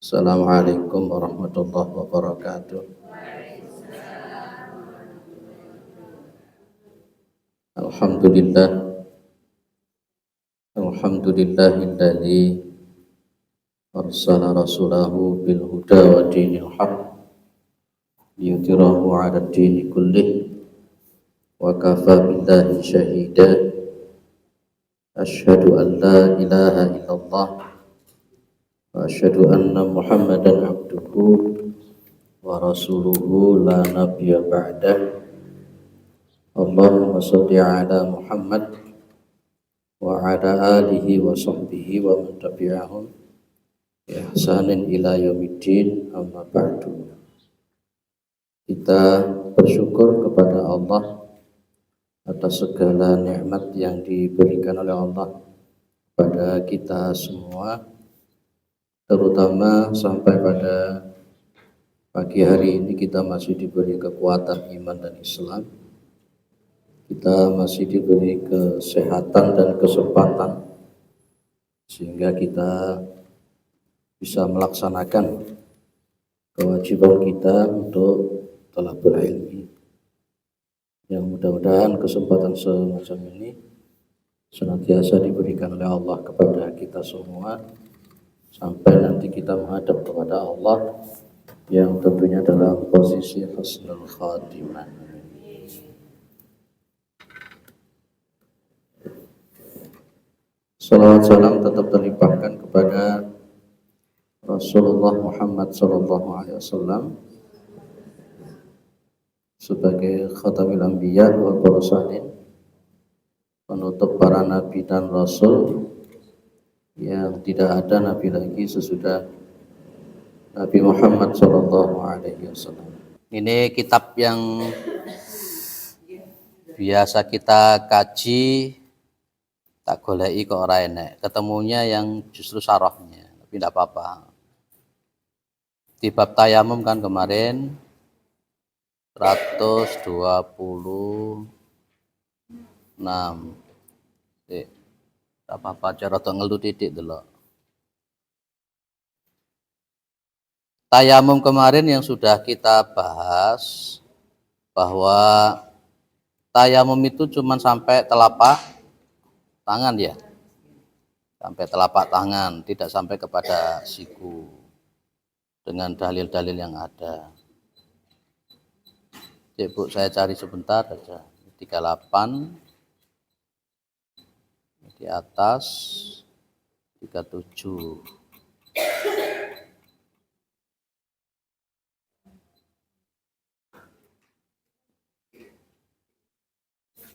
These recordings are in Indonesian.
Assalamualaikum warahmatullahi wabarakatuh. Alhamdulillah, alhamdulillahilladzi arsala rasulahu bil huda wa dinil haq liyudhhirahu 'ala ad-dini kullih wa kafa billahi shahida. Asyhadu an la ilaha illallah wa asyhadu anna Muhammadan abduhu wa rasuluhu la nabiyya ba'dah. Allahumma shalli 'ala Muhammad wa ala alihi wa sahbihi wa man tabi'ahum bi ihsanin ila yaumiddin, amma ba'du. Kita bersyukur kepada Allah atas segala nikmat yang diberikan oleh Allah kepada kita semua, terutama sampai pada pagi hari ini kita masih diberi kekuatan iman dan Islam. Kita masih diberi kesehatan dan kesempatan sehingga kita bisa melaksanakan kewajiban kita untuk thalabul ilmi. Yang mudah-mudahan kesempatan semacam ini senantiasa diberikan oleh Allah kepada kita semua sampai nanti kita menghadap kepada Allah yang tentunya dalam posisi husnul khatimah. Salawat salam tetap terlimpahkan kepada Rasulullah Muhammad SAW sebagai khatamil anbiya wal mursalin, penutup para nabi dan rasul, yang tidak ada nabi lagi sesudah Nabi Muhammad SAW. Ini kitab yang biasa kita kaji, tak goleki kok ora enek, ketemunya yang justru sarahnya, tapi tidak apa-apa. Di bab tayamum kan kemarin 126. Apa-apa cara tok ngelu titik delok. Tayamum kemarin yang sudah kita bahas bahwa tayamum itu cuma sampai telapak tangan ya, sampai telapak tangan, tidak sampai kepada siku dengan dalil-dalil yang ada. Cek Bu, saya cari sebentar saja. 38 di atas, 37.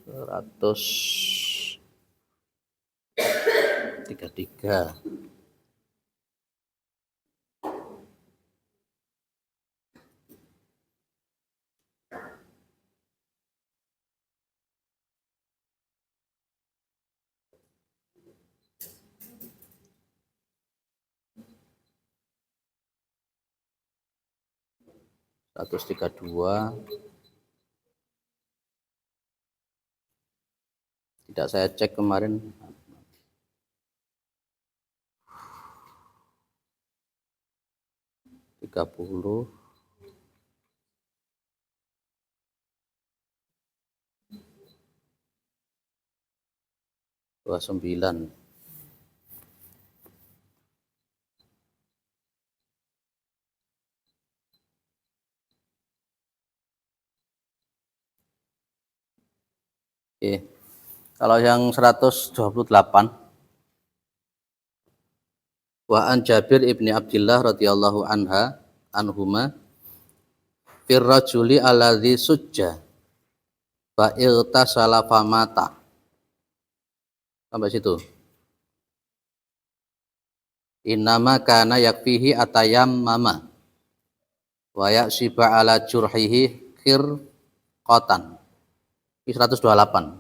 Seratus 33. Seratus 32. Tidak saya cek kemarin. 30. 29. Oke. Kalau yang 128, wa an Jabir ibni Abdillah radhiyallahu anhuma fir rajuli alladzi sujja fa irtasala famata. Sampai situ. Innama kana yakfihi atayam mama wa yasiba ala jurhihi khirqatan. Ini 128.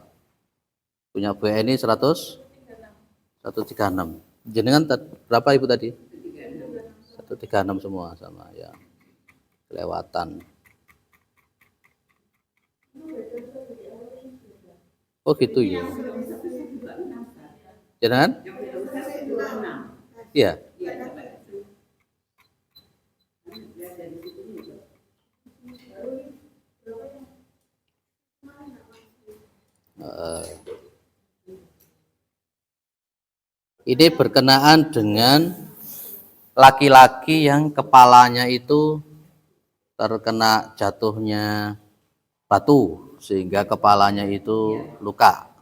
Punya Bu ini 136. Jenengan berapa Ibu tadi? 136 semua sama ya. Kelewatan. Oh gitu ya. Jenengan? Iya. Ini berkenaan dengan laki-laki yang kepalanya itu terkena jatuhnya batu sehingga kepalanya itu luka.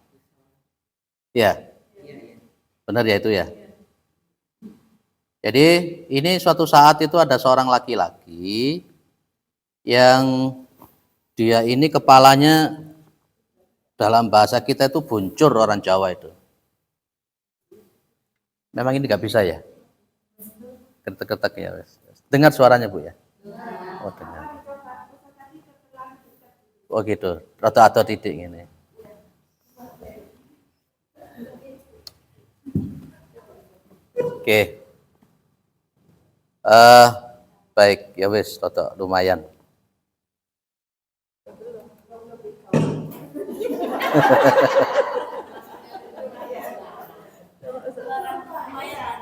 Ya, benar ya itu ya. Jadi ini suatu saat itu ada seorang laki-laki yang dia ini kepalanya dalam bahasa kita itu buncur, orang Jawa itu. Memang ini nggak bisa ya? Ketek-ketek ya. Dengar suaranya Bu ya? Oh dengar. Oh gitu, atau titik ini. Oke. Baik, ya wis, lumayan.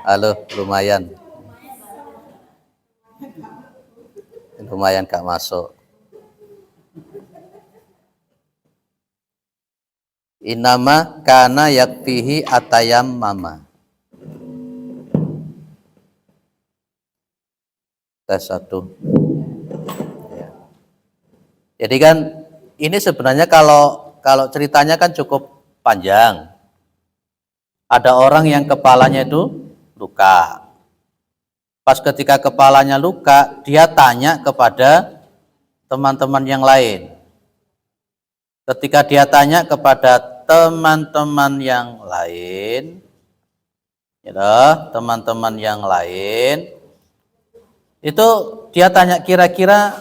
Halo, lumayan. Lumayan gak masuk. Inama kana yakfihi atayam mama. Tes 1. Ya. Jadi kan ini sebenarnya kalau ceritanya kan cukup panjang. Ada orang yang kepalanya itu luka. Pas ketika kepalanya luka, dia tanya kepada teman-teman yang lain. Ketika dia tanya kepada teman-teman yang lain, ya, teman-teman yang lain, itu dia tanya kira-kira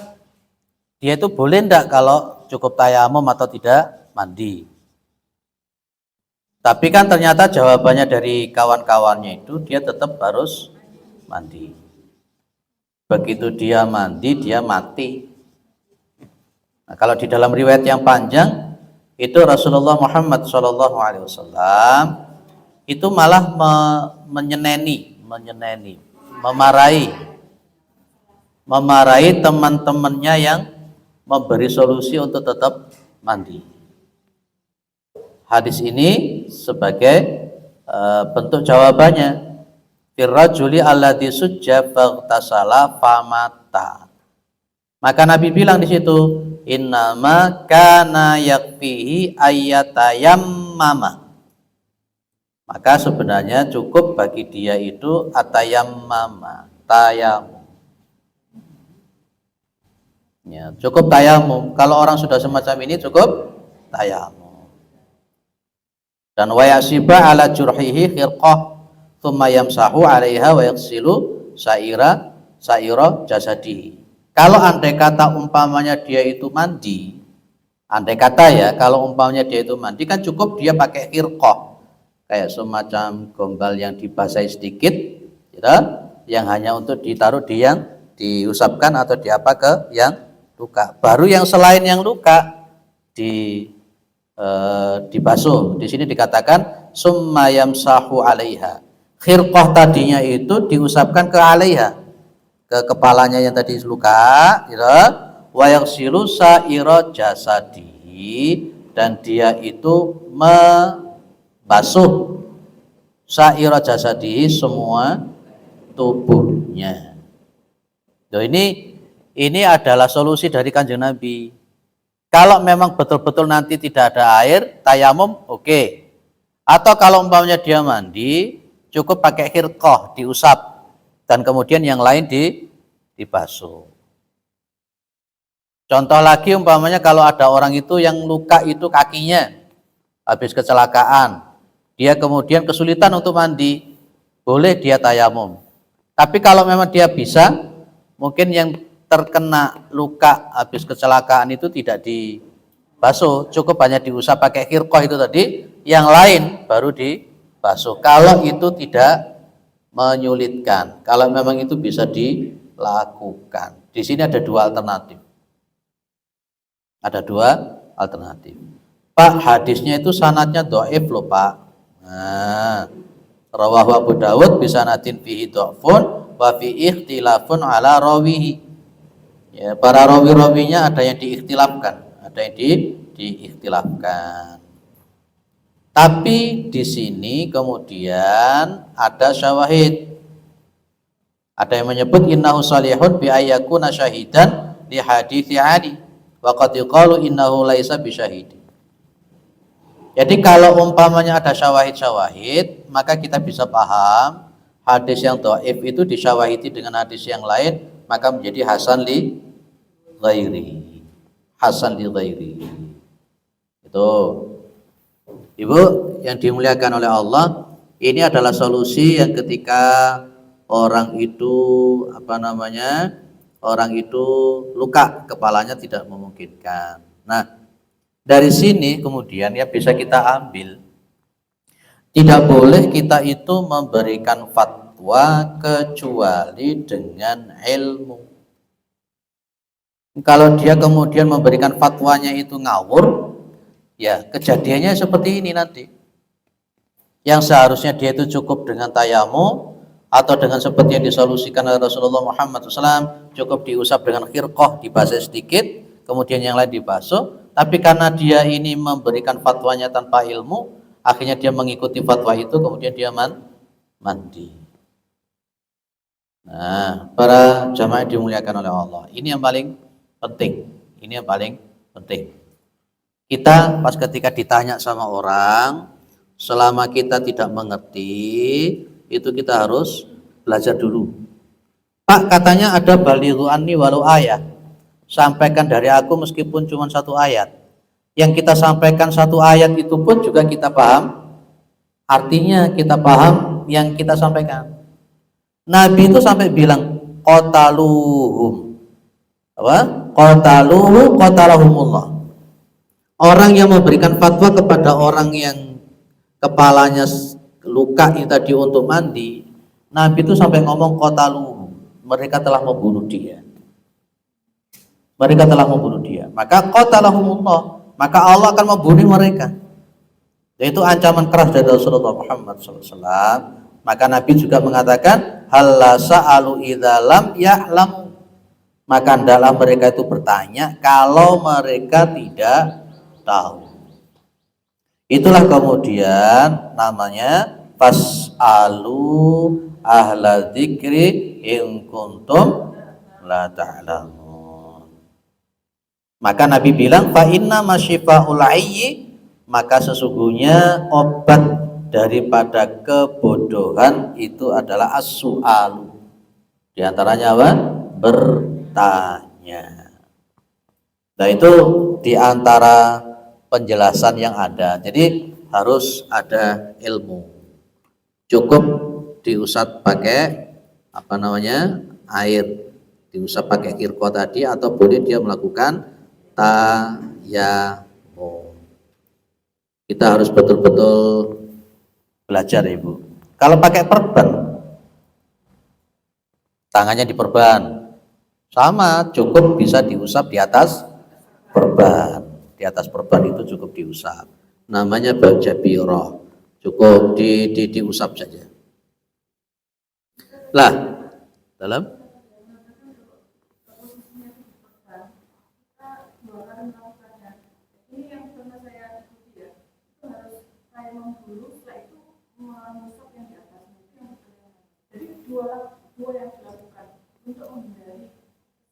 dia itu boleh enggak kalau cukup tayamum atau tidak mandi. Tapi kan ternyata jawabannya dari kawan-kawannya itu dia tetap harus mandi. Begitu dia mandi, dia mati. Nah, kalau di dalam riwayat yang panjang itu Rasulullah Muhammad SAW itu malah menyeneni, memarahi teman-temannya yang memberi solusi untuk tetap mandi. Hadis ini sebagai bentuk jawabannya. Firrajuli alladzi sujja faghtasala famata. Maka Nabi bilang di situ, innama kana yakfihi ayyatayammama. Maka sebenarnya cukup bagi dia itu atayammama, tayamum. Ya, cukup tayamum. Kalau orang sudah semacam ini cukup tayamum. Dan wa yasiba ala jurhihi khirqah thumma yamsahu 'alaiha wa yaghsilu sa'ira jasadihi. Kalau andai kata umpamanya dia itu mandi, andai kata ya, kalau umpamanya dia itu mandi kan cukup dia pakai khirqah. Kayak semacam gombal yang dibasahi sedikit, gitu, yang hanya untuk ditaruh di yang diusapkan atau di apa ke yang luka. Baru yang selain yang luka dibasuh. Di sini dikatakan summa yamsahu 'alaiha. Khirqah tadinya itu diusapkan ke 'alaiha, ke kepalanya yang tadi luka, gitu. Wa yaghsilu sa'ira jasadihi, dan dia itu membasuh sa'ira jasadihi, semua tubuhnya. Loh, ini adalah solusi dari Kanjeng Nabi. Kalau memang betul-betul nanti tidak ada air, tayamum oke. Atau kalau umpamanya dia mandi, cukup pakai khirqah, diusap, dan kemudian yang lain dibasuh. Contoh lagi umpamanya kalau ada orang itu yang luka itu kakinya habis kecelakaan, dia kemudian kesulitan untuk mandi, boleh dia tayamum. Tapi kalau memang dia bisa, mungkin yang terkena luka habis kecelakaan itu tidak dibasuh, cukup hanya diusap pakai khirqah itu tadi, yang lain baru dibasuh. Kalau itu tidak menyulitkan, kalau memang itu bisa dilakukan. Di sini ada dua alternatif. Ada dua alternatif. Pak, hadisnya itu sanadnya dhaif loh, Pak. Nah, rawahu Abu Dawud bisanadin fihi dhafun wa fi ikhtilafun ala rawihi. Ya, para rawi-rawinya ada yang diikhtilafkan, ada yang diikhtilafkan. Tapi di sini kemudian ada syawahid. Ada yang menyebut innahu salihun bi ayyakuna syahidan li hadithi Ali wa qad yuqalu innahu laisa bisyahidi. Jadi kalau umpamanya ada syawahid-syawahid, maka kita bisa paham hadis yang dhaif itu disyawahidi dengan hadis yang lain, maka menjadi hasan li ghairi. Hasan li ghairi. Itu. Ibu yang dimuliakan oleh Allah, ini adalah solusi yang ketika orang itu orang itu luka kepalanya tidak memungkinkan. Nah, dari sini kemudian ya bisa kita ambil, tidak boleh kita itu memberikan fatwa kecuali dengan ilmu. Kalau dia kemudian memberikan fatwanya itu ngawur, ya kejadiannya seperti ini nanti. Yang seharusnya dia itu cukup dengan tayamu atau dengan seperti yang disolusikan oleh Rasulullah Muhammad SAW, cukup diusap dengan khirqah, dibasuh sedikit, kemudian yang lain dibasuh. Tapi karena dia ini memberikan fatwanya tanpa ilmu, akhirnya dia mengikuti fatwa itu, kemudian dia mandi. Nah, para jamaah dimuliakan oleh Allah, ini yang paling penting. Ini yang paling penting. Kita pas ketika ditanya sama orang, selama kita tidak mengerti, itu kita harus belajar dulu. Pak, katanya ada balighu anni walau ayat. Sampaikan dari aku meskipun cuma satu ayat. Yang kita sampaikan satu ayat itu pun juga kita paham. Artinya kita paham yang kita sampaikan. Nabi itu sampai bilang qataluhum. Apa? Qataluhu qatalahumullah. Orang yang memberikan fatwa kepada orang yang kepalanya luka itu tadi untuk mandi, Nabi itu sampai ngomong qataluhu, mereka telah membunuh dia. Mereka telah membunuh dia. Maka qatalahumullah, maka Allah akan membunuh mereka. Yaitu ancaman keras dari Rasulullah Muhammad SAW. Maka Nabi juga mengatakan halla sa'alu idza lam ya'lam. Maka hendaklah mereka itu bertanya kalau mereka tidak tahu. Itulah kemudian namanya fas'alu ahla dzikri in kuntum la ta'lamun. Maka Nabi bilang fa inna masyifaul ayyi, maka sesungguhnya obat daripada kebodohan itu adalah as-su'alu. Di antaranya apa? Bertanya. Nah, itu di antara penjelasan yang ada. Jadi harus ada ilmu. Cukup diusap pakai air, diusap pakai kirko tadi, atau boleh dia melakukan tayamum. Kita harus betul-betul belajar, Ibu. Kalau pakai perban, tangannya diperban, sama, cukup bisa diusap di atas perban. Di atas perban itu cukup diusap. Namanya jabirah. Cukup diusap saja. Lah, dalam dua yang dilakukan untuk menghindari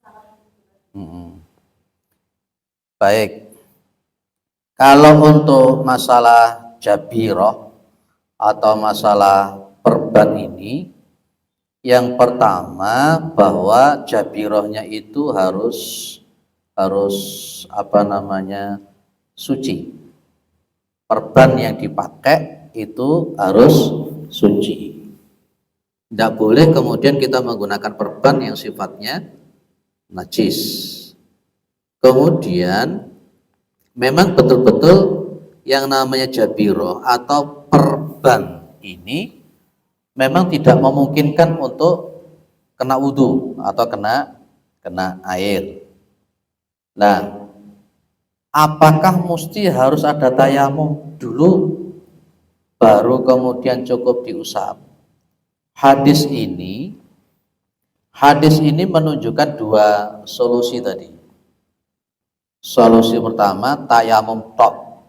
kesalahan. Baik. Kalau untuk masalah jabirah atau masalah perban ini, yang pertama bahwa jabirahnya itu harus suci. Perban yang dipakai itu harus suci. Tidak boleh kemudian kita menggunakan perban yang sifatnya najis. Kemudian memang betul-betul yang namanya jabirah atau perban ini memang tidak memungkinkan untuk kena wudhu atau kena air. Nah, apakah mesti harus ada tayamum dulu baru kemudian cukup diusap? Hadis ini menunjukkan dua solusi tadi. Solusi pertama tayamum tok.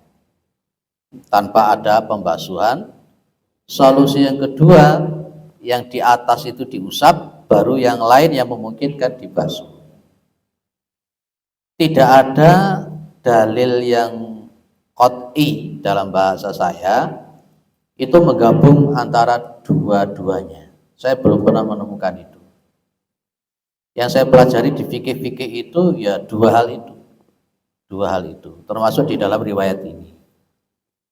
tanpa ada pembasuhan. Solusi yang kedua, yang di atas itu diusap, baru yang lain yang memungkinkan dibasuh. Tidak ada dalil yang qat'i dalam bahasa saya itu menggabung antara dua-duanya. Saya belum pernah menemukan itu. Yang saya pelajari di fikih-fikih itu ya dua hal itu, termasuk di dalam riwayat ini.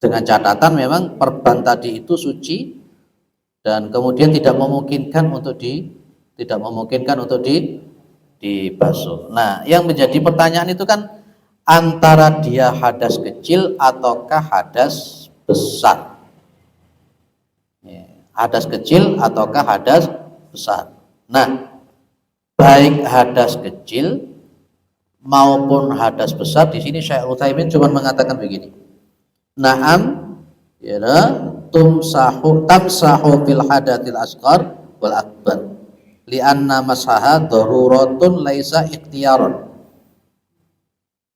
Dengan catatan memang perban tadi itu suci dan kemudian tidak memungkinkan untuk dibasuh. Nah, yang menjadi pertanyaan itu kan antara dia hadas kecil ataukah hadas besar. Hadas kecil ataukah hadas besar. Nah, baik hadas kecil maupun hadas besar, di sini Syekh Utsaimin cuma mengatakan begini. Naam, ya, tamsahu fil hadatil asghar wal akbar li'anna masaha daruratun laisa ikhtiyaron.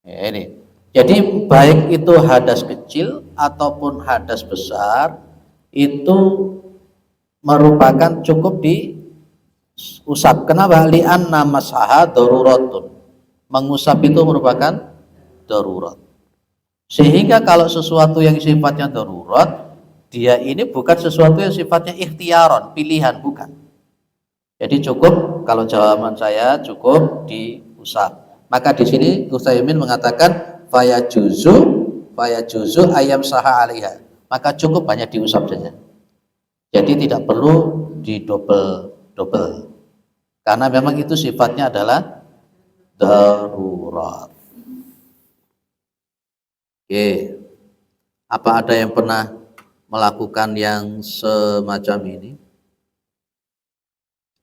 Ya, ini. Jadi baik itu hadas kecil ataupun hadas besar itu merupakan cukup diusap. Kenapa? Li'anna masaha daruratun. Mengusap itu merupakan darurat. Sehingga kalau sesuatu yang sifatnya darurat, dia ini bukan sesuatu yang sifatnya ikhtiaron, pilihan, bukan. Jadi cukup, kalau jawaban saya cukup diusap. Maka di sini Utsaimin mengatakan faya juzu ayam saha alaiha. Maka cukup hanya diusap saja. Jadi tidak perlu didobel-dobel. Karena memang itu sifatnya adalah darurat. Oke, apa ada yang pernah melakukan yang semacam ini?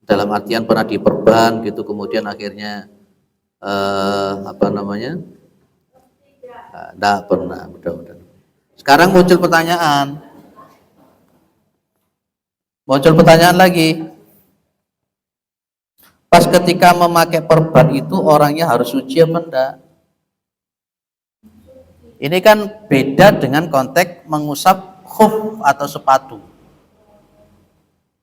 Dalam artian pernah diperban gitu, kemudian akhirnya Tidak pernah, mudah-mudahan. Sekarang muncul pertanyaan lagi. Pas ketika memakai perban itu orangnya harus suci apa enggak? Ini kan beda dengan konteks mengusap khuf atau sepatu.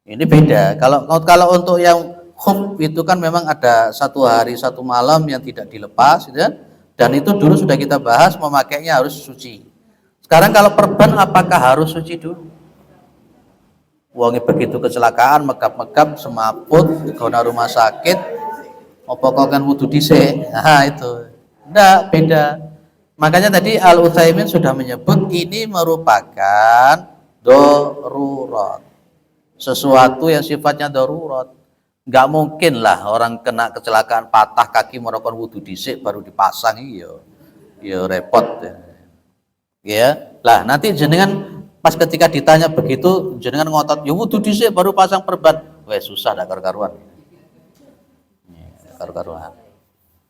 Ini beda. Kalau untuk yang khuf itu kan memang ada 1 hari 1 malam yang tidak dilepas, gitu kan? Dan itu dulu sudah kita bahas memakainya harus suci. Sekarang kalau perban apakah harus suci dulu? Wong begitu kecelakaan, megap-megap, semaput, kena rumah sakit, pokoknya wudu dhisik. Nah itu. Enggak, beda. Makanya tadi Al-Utsaimin sudah menyebut ini merupakan darurat. Sesuatu yang sifatnya darurat. Enggak mungkin lah orang kena kecelakaan patah kaki melakukan wudu dhisik baru dipasang ya repot ya. Lah nanti jenengan pas ketika ditanya begitu jenengan ngotot ya wudu dhisik baru pasang perban. Weh susah dak karuan. Karuan.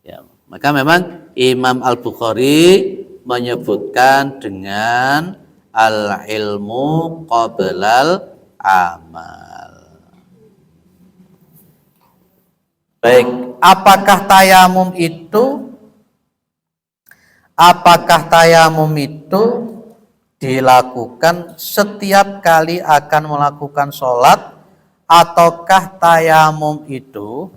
Ya, maka memang Imam Al-Bukhari menyebutkan dengan al-ilmu qablal amal. Baik, apakah tayamum itu dilakukan setiap kali akan melakukan sholat, ataukah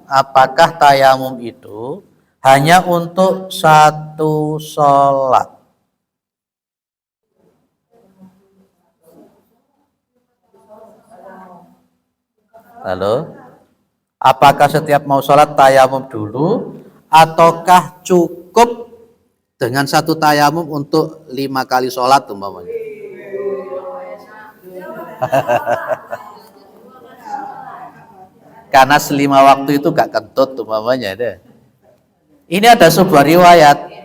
apakah tayamum itu hanya untuk satu sholat? Lalu, apakah setiap mau sholat tayamum dulu, ataukah cukup dengan satu tayamum untuk 5 kali sholat umpamanya? Karena 5 waktu itu gak kentut umpamanya deh. Ini ada sebuah riwayat.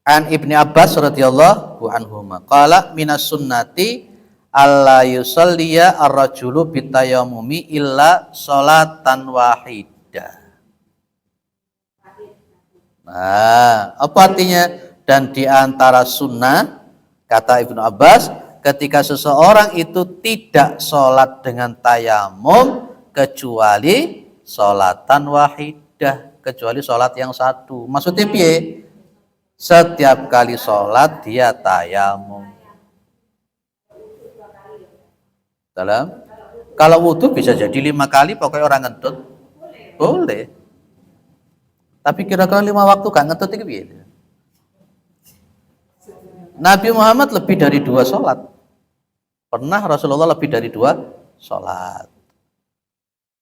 An Ibni Abbas radhiyallahu anhuma qala minas sunnati alla yusalliya ar-rajulu bitayamumi illa sholatan wahidah. Nah, apa artinya? Dan di antara sunnah, kata Ibnu Abbas, ketika seseorang itu tidak sholat dengan tayamum kecuali sholatan wahidah, kecuali sholat yang satu. Maksudnya piye? Setiap kali sholat dia tayamum. Dalam kalau wudhu bisa jadi 5 kali pokoknya orang ngentut, boleh. Tapi kira-kira 5 waktu gak ngentut itu piye? Nabi Muhammad lebih dari 2 sholat. Pernah Rasulullah lebih dari 2 sholat.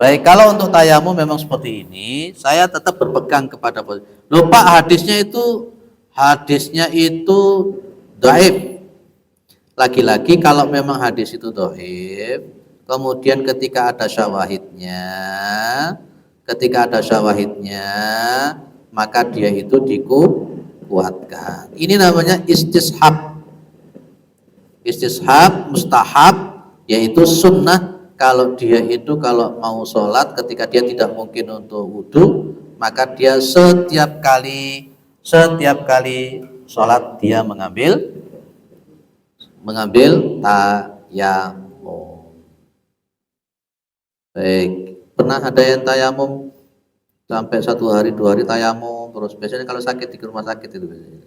Baik, kalau untuk tayamum memang seperti ini, saya tetap berpegang kepada lupa hadisnya itu dhaif. Lagi-lagi kalau memang hadis itu dhaif, kemudian ketika ada syawahidnya, maka dia itu dikuatkan. Ini namanya istishab. Istishab mustahab, yaitu sunnah. Kalau dia itu kalau mau sholat ketika dia tidak mungkin untuk wudhu, maka dia setiap kali sholat dia mengambil tayamum. Baik, pernah ada yang tayamum sampai 1 hari 2 hari tayamum terus? Biasanya kalau sakit di rumah sakit itu biasanya.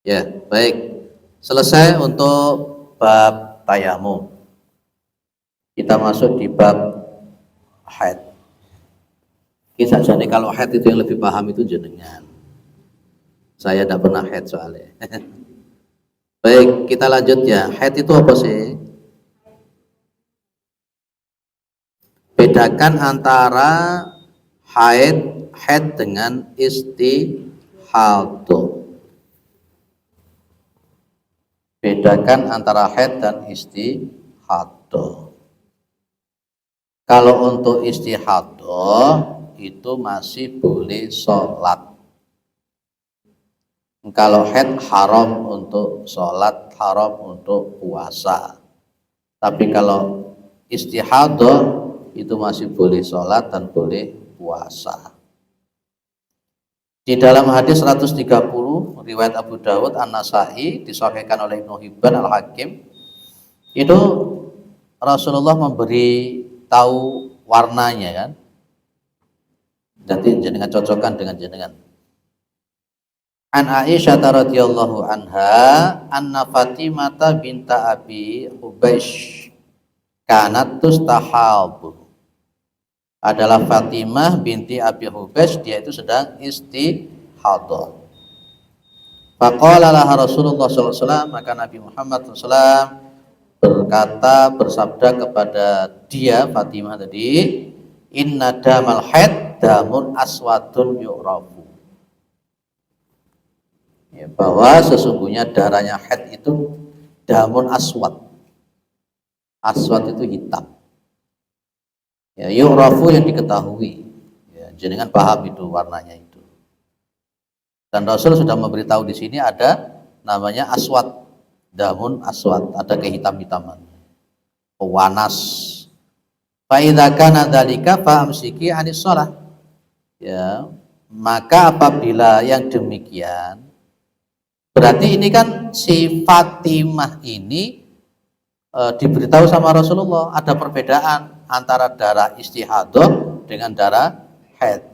Ya, baik. Selesai untuk bab tayamum. Kita masuk di bab haid. Kisah jadi kalau haid itu yang lebih paham itu jenengan. Saya tidak pernah haid soalnya. Baik, kita lanjut ya. Haid itu apa sih? Bedakan antara haid dengan istihadah. Bedakan antara haid dan istihadah. Kalau untuk istihadah itu masih boleh sholat. Kalau haid haram untuk sholat, haram untuk puasa. Tapi kalau istihadah itu masih boleh sholat dan boleh puasa. Di dalam hadis 130 riwayat Abu Dawud An-Nasa'i disahihkan oleh Ibnu Hibban Al-Hakim, itu Rasulullah memberi tahu warnanya kan. Jadi jenengan cocokkan dengan jenengan. An Aisyah radhiyallahu anha anna Fatimah binta Abi Hubaysh kanat tustahab. Adalah Fatimah binti Abi Hubaysh, dia itu sedang istihadah. Faqala laha Rasulullah sallallahu alaihi wasallam, maka Nabi Muhammad sallallahu alaihi wasallam bersabda kepada dia Fatimah tadi, inna damal haid damun aswadun yu'rafu. Ya, bahwa sesungguhnya darahnya haid itu damun aswad. Aswad itu hitam. Ya, yu'rafu yang diketahui. Ya, jenengan paham itu warnanya itu. Dan Rasul sudah memberitahu di sini ada namanya aswad, damun aswad, ada kehitam-hitaman, pewanas. Fa idza kana dzalika fa amsiki anis shalah. Ya, maka apabila yang demikian, berarti ini kan si Fatimah ini diberitahu sama Rasulullah ada perbedaan antara darah istihadah dengan darah haid.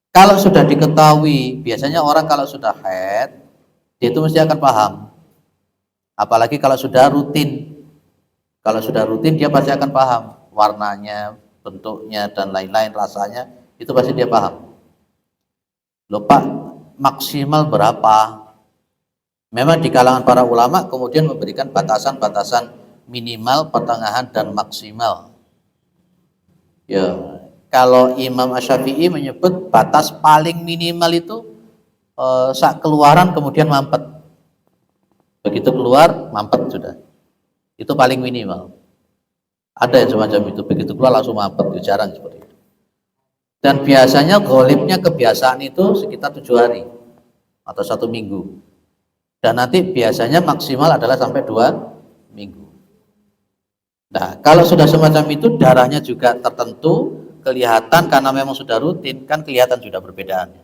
Kalau sudah diketahui, biasanya orang kalau sudah haid dia itu mesti akan paham. Apalagi kalau sudah rutin. Kalau sudah rutin dia pasti akan paham warnanya, bentuknya dan lain-lain, rasanya itu pasti dia paham. Lupa maksimal berapa? Memang di kalangan para ulama kemudian memberikan batasan-batasan minimal, pertengahan dan maksimal. Ya, kalau Imam Asy-Syafi'i menyebut batas paling minimal itu saat keluaran kemudian mampet. Begitu keluar mampet sudah. Itu paling minimal. Ada yang semacam itu, begitu keluar langsung mampet, itu jarang seperti itu. Dan biasanya golibnya kebiasaan itu sekitar 7 hari atau 1 minggu. Dan nanti biasanya maksimal adalah sampai 2 minggu. Nah, kalau sudah semacam itu darahnya juga tertentu, kelihatan karena memang sudah rutin, kan kelihatan sudah perbedaannya.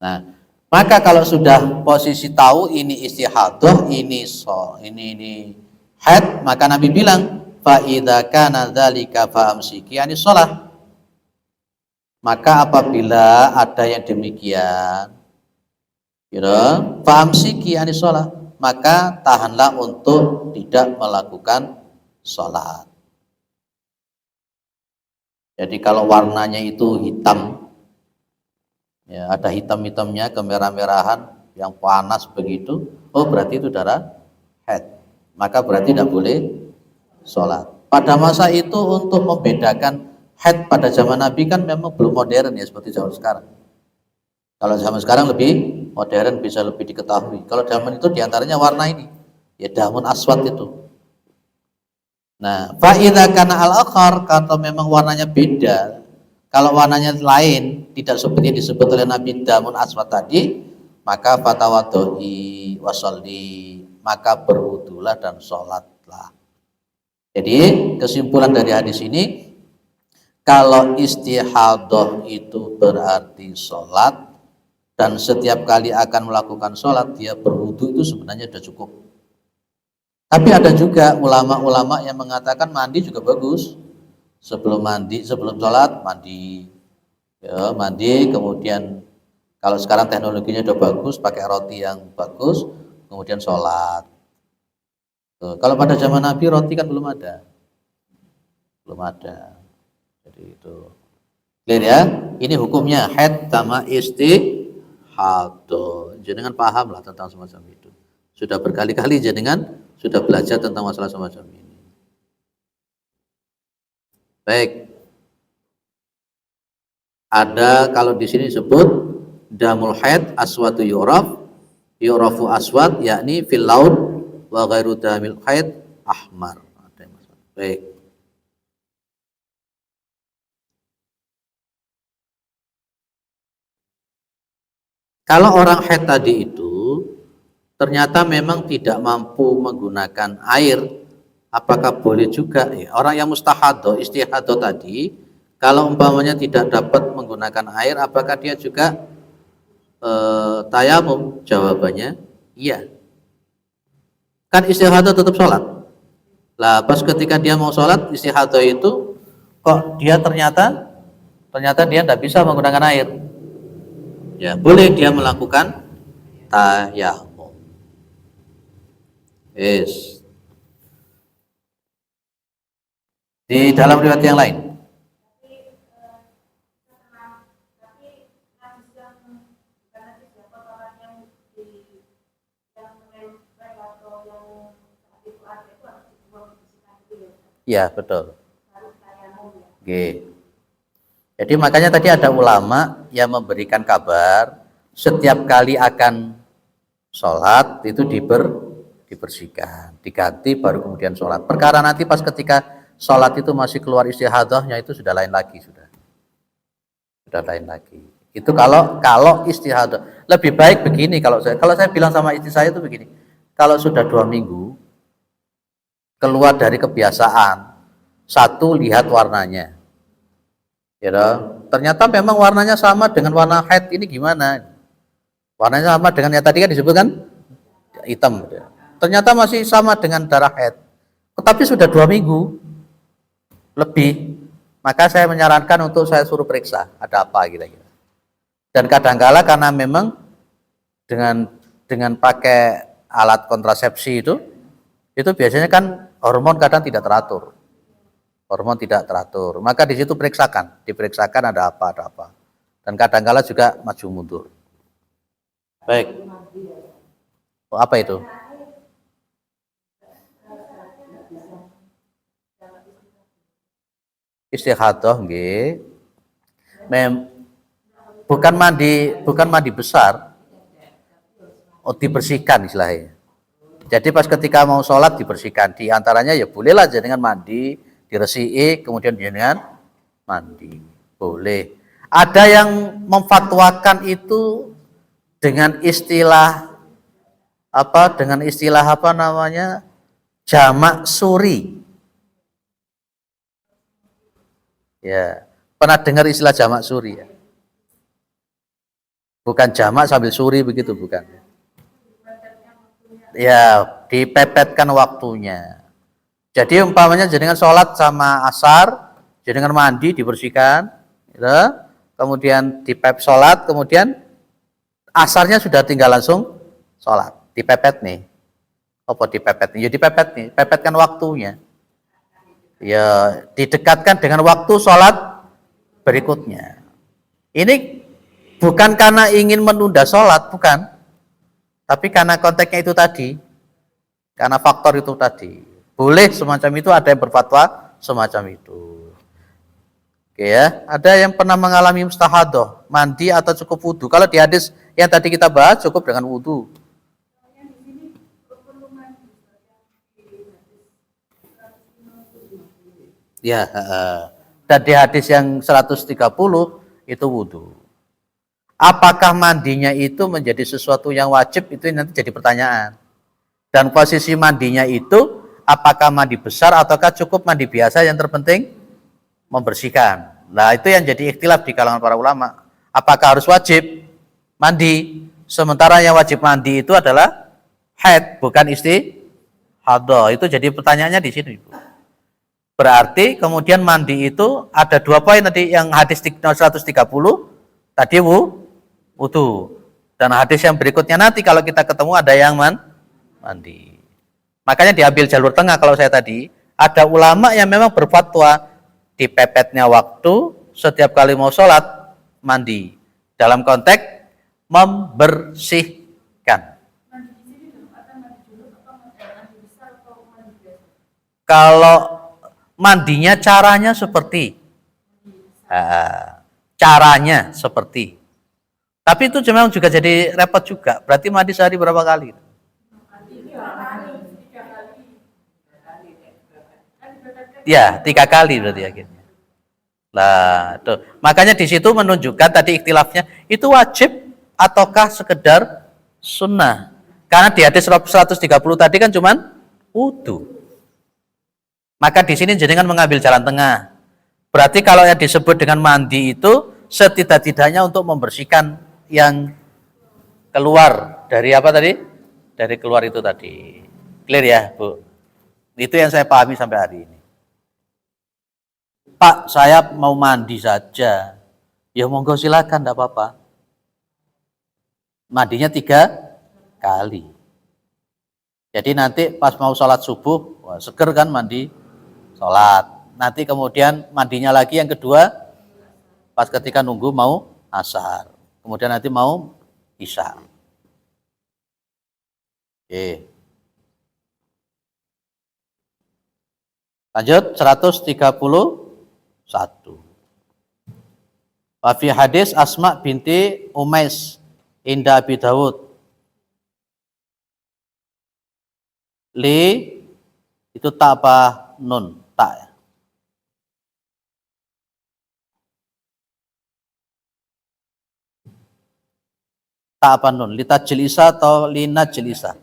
Nah, maka kalau sudah posisi tahu ini istihadah, ini haid, maka Nabi bilang fa idza kana dzalika fa amsiki anis shalah. Maka apabila ada yang demikian, fa amsiki anis shalah, maka tahanlah untuk tidak melakukan sholat. Jadi kalau warnanya itu hitam, ya ada hitam-hitamnya, kemerah-merahan, yang panas begitu, oh berarti itu darah haid, maka berarti tidak boleh sholat. Pada masa itu untuk membedakan haid pada zaman Nabi kan memang belum modern ya seperti zaman sekarang. Kalau zaman sekarang lebih modern, bisa lebih diketahui. Kalau zaman itu diantaranya warna ini, ya damun aswad itu. Nah, fa'idha kana al-akhar, kalau memang warnanya beda, kalau warnanya lain, tidak seperti yang disebut oleh Nabi damun aswad tadi, maka fatawadoi wasolli, maka berwudulah dan sholatlah. Jadi kesimpulan dari hadis ini, kalau istihadah itu berarti sholat, dan setiap kali akan melakukan sholat dia berwudu, itu sebenarnya sudah cukup. Tapi ada juga ulama-ulama yang mengatakan mandi juga bagus. Sebelum mandi, sebelum sholat mandi, ya, mandi. Kemudian kalau sekarang teknologinya udah bagus, pakai roti yang bagus, kemudian sholat. Tuh, kalau pada zaman Nabi roti kan belum ada. Jadi itu clear ya. Ini hukumnya haid sama istihadah. Jangan paham lah tentang semacam itu. Sudah berkali-kali jenengan sudah belajar tentang masalah semacam ini. Baik. Ada kalau di sini disebut damul haid aswatu yurafu aswad, yakni fil laun, wa ghairu damil haid ahmar. Baik. Kalau orang haid tadi itu ternyata memang tidak mampu menggunakan air, apakah boleh juga ya? Orang yang mustahadah, istihadah tadi, kalau umpamanya tidak dapat menggunakan air, apakah dia juga tayamum? Jawabannya iya. Kan istihadah tetap sholat. Lah pas ketika dia mau sholat, istihadah itu kok dia ternyata dia tidak bisa menggunakan air. Ya boleh dia melakukan tayamum. Yes. Di dalam riwayat yang lain. Ya betul. Oke. Jadi makanya tadi ada ulama yang memberikan kabar setiap kali akan sholat itu dibersihkan, diganti baru kemudian sholat. Perkara nanti pas ketika sholat itu masih keluar istihadahnya itu sudah lain lagi, sudah lain lagi. Itu kalau istihadah. Lebih baik begini, kalau saya bilang sama istri saya itu begini, kalau sudah 2 minggu keluar dari kebiasaan, satu lihat warnanya, ya, ternyata memang warnanya sama dengan warna haid ini gimana? Warnanya sama dengan yang tadi kan disebutkan hitam, ternyata masih sama dengan darah haid, tetapi sudah 2 minggu lebih, maka saya menyarankan untuk saya suruh periksa ada apa kira-kira. Dan kadangkala karena memang dengan pakai alat kontrasepsi itu biasanya kan hormon kadang tidak teratur, maka di situ diperiksakan ada apa, dan kadangkala juga maju mundur. Baik. Oh, apa itu? Istihadah nggih. Bukan mandi besar. Oh, dibersihkan istilahnya. Jadi pas ketika mau sholat dibersihkan. Di antaranya ya bolehlah jenengan mandi, diresiki, kemudian jenengan mandi. Boleh. Ada yang memfatwakan itu dengan istilah apa namanya? Jamak suri. Ya, pernah dengar istilah jamak suri ya? Bukan jamak sambil suri begitu, bukan. Ya, dipepetkan waktunya. Jadi umpamanya jenengan sholat sama asar, jenengan mandi dibersihkan, gitu. Kemudian dipep sholat, kemudian asarnya sudah tinggal langsung sholat, dipepet nih. Apa dipepet nih? Ya dipepet nih, pepetkan waktunya. Ya didekatkan dengan waktu sholat berikutnya. Ini bukan karena ingin menunda sholat, bukan. Tapi karena konteksnya itu tadi, karena faktor itu tadi. Boleh semacam itu, ada yang berfatwa semacam itu. Oke ya, ada yang pernah mengalami mustahadoh, mandi atau cukup wudhu. Kalau di hadis yang tadi kita bahas cukup dengan wudhu. Ya, dan di hadis yang 130 itu wudhu. Apakah mandinya itu menjadi sesuatu yang wajib, itu nanti jadi pertanyaan. Dan posisi mandinya itu apakah mandi besar ataukah cukup mandi biasa, yang terpenting membersihkan. Nah, itu yang jadi ikhtilaf di kalangan para ulama. Apakah harus wajib mandi? Sementara yang wajib mandi itu adalah haid, bukan istihadah. Itu jadi pertanyaannya di sini, Ibu. Berarti kemudian mandi itu ada 2 poin tadi, yang hadis 130 tadi wudhu. Dan hadis yang berikutnya nanti kalau kita ketemu ada yang mandi. Makanya diambil jalur tengah. Kalau saya tadi, ada ulama yang memang berfatwa dipepetnya waktu setiap kali mau sholat mandi. Dalam konteks membersihkan. Kalau mandinya caranya seperti, tapi itu memang juga jadi repot juga. Berarti mandi sehari berapa kali? Ya, 3 kali berarti akhirnya. Nah, tuh. Makanya di situ menunjukkan tadi ikhtilafnya itu wajib ataukah sekedar sunnah. Karena di hadis 130 tadi kan cuman wudhu. Maka di sini jenengan mengambil jalan tengah. Berarti kalau yang disebut dengan mandi itu setidak-tidaknya untuk membersihkan yang keluar dari apa tadi? Dari keluar itu tadi. Clear ya, Bu? Itu yang saya pahami sampai hari ini. Pak, saya mau mandi saja. Ya monggo silakan, enggak apa-apa. Mandinya 3 kali. Jadi nanti pas mau sholat subuh, wah, seger kan mandi sholat. Nanti kemudian mandinya lagi yang kedua, pas ketika nunggu mau asar. Kemudian nanti mau isya. Oke. Lanjut 131. Wa fi hadis Asma binti Umais inda Abi Dawud. Li itu tak apa nun, tak ya. Tak apa nun, litajlisa atau linajlisa?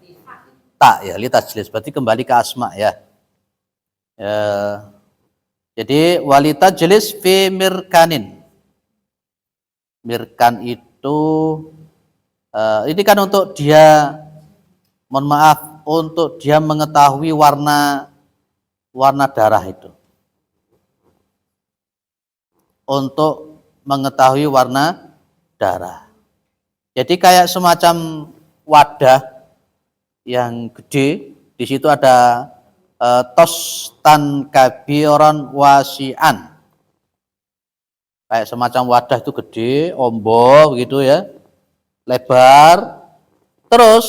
Tak ya, litajlis. Berarti kembali ke Asma ya. Jadi walitajlis fi mirkanin. Mirkan itu ini kan untuk dia, mohon maaf, untuk dia mengetahui warna darah itu. Untuk mengetahui warna darah. Jadi kayak semacam wadah yang gede, di situ ada tostan kabiron wasian. Kayak semacam wadah itu gede, ombo gitu ya, lebar. Terus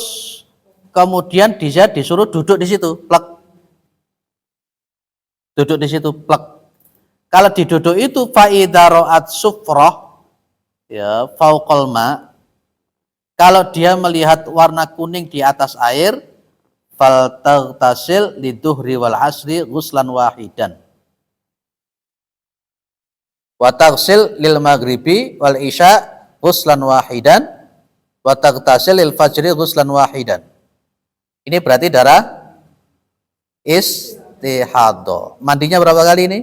kemudian dia disuruh duduk di situ, plek. Duduk di situ, plek. Kalau diduduk itu faidha ra'at sufrah ya fauqal ma. Kalau dia melihat warna kuning di atas air, fal taghtasil lidzuhri wal asri ghuslan wahidan. Wa taghsil lil maghribi wal isya ghuslan wahidan wa taghtasil lil fajri ghuslan wahidan. Ini berarti darah istihadah. Mandinya berapa kali ini?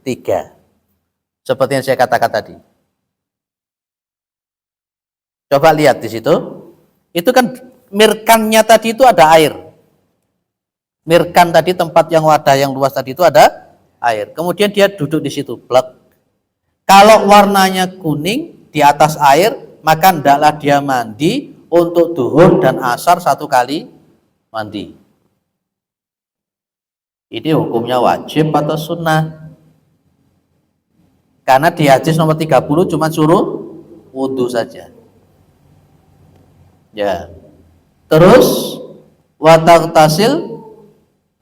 3. Seperti yang saya katakan tadi. Coba lihat di situ. Itu kan mirkannya tadi itu ada air. Mirkan tadi, tempat yang wadah yang luas tadi itu ada air. Kemudian dia duduk di situ, plek. Kalau warnanya kuning di atas air, maka hendaklah dia mandi untuk duhur dan asar 1 kali mandi. Ini hukumnya wajib atau sunnah? Karena di hadis nomor 30 cuma suruh wudhu saja. Ya. Terus wa taghtasil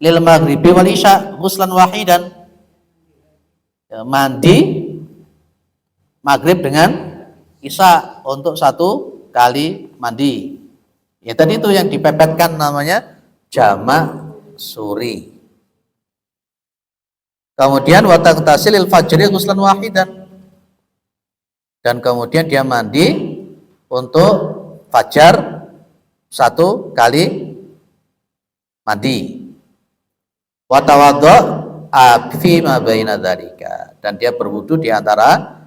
lil maghribi wal isya ghuslan wahidan. Ya, mandi maghrib dengan isya untuk 1 kali mandi. Ya tadi itu yang dipepetkan namanya jamak suri. Kemudian wa taghtasil lil fajri ghuslan wahidan. Dan kemudian dia mandi untuk fajar 1 kali mandi. Wa tawaddo fi ma baina dzalika, dan dia berwudu di antara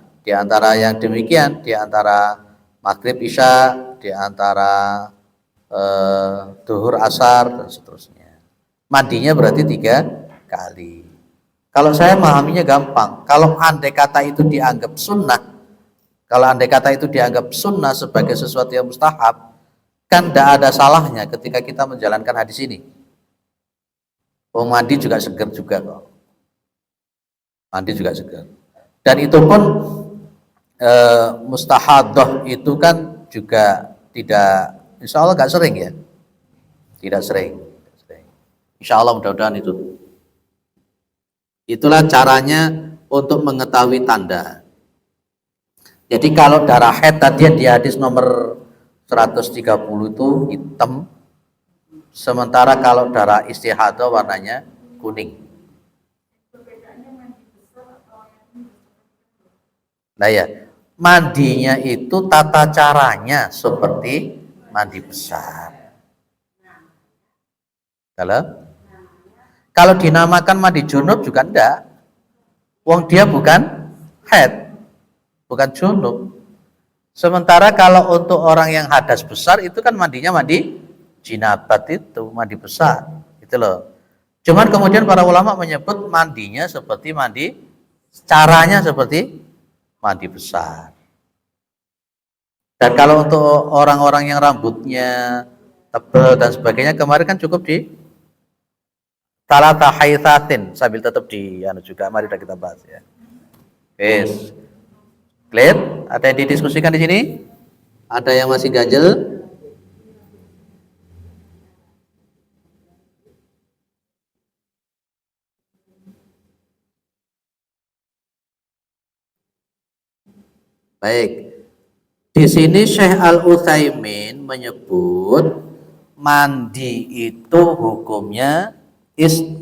yang demikian, di antara maghrib isya, di antara duhur asar dan seterusnya. Mandinya berarti 3 kali. Kalau saya memahaminya gampang. Kalau andai kata itu dianggap sunnah, sebagai sesuatu yang mustahab, kan tidak ada salahnya ketika kita menjalankan hadis ini. Mandi juga segar juga kok. Mandi juga segar. Dan itu pun mustahadah itu kan juga tidak, insya Allah nggak sering ya. Tidak sering. Insya Allah mudah-mudahan itu. Itulah caranya untuk mengetahui tanda. Jadi kalau darah haid tadi di hadis nomor 130 itu hitam, sementara kalau darah istihadah warnanya kuning. Nah ya, mandinya itu tata caranya seperti mandi besar. Kalau dinamakan mandi junub juga enggak. Wong dia bukan haid, bukan junub. Sementara kalau untuk orang yang hadas besar itu kan mandinya mandi jinabat, itu mandi besar, itu loh. Cuman kemudian para ulama menyebut mandinya seperti caranya seperti mandi besar. Dan kalau untuk orang-orang yang rambutnya tebal dan sebagainya, kemarin kan cukup di salata haitsatin, sambil tetap di juga, mari kita bahas ya. Yes. Clear? Ada yang didiskusikan di sini? Ada yang masih ganjel? Baik. Di sini Syekh Al-Utsaimin menyebut mandi itu hukumnya istihbab.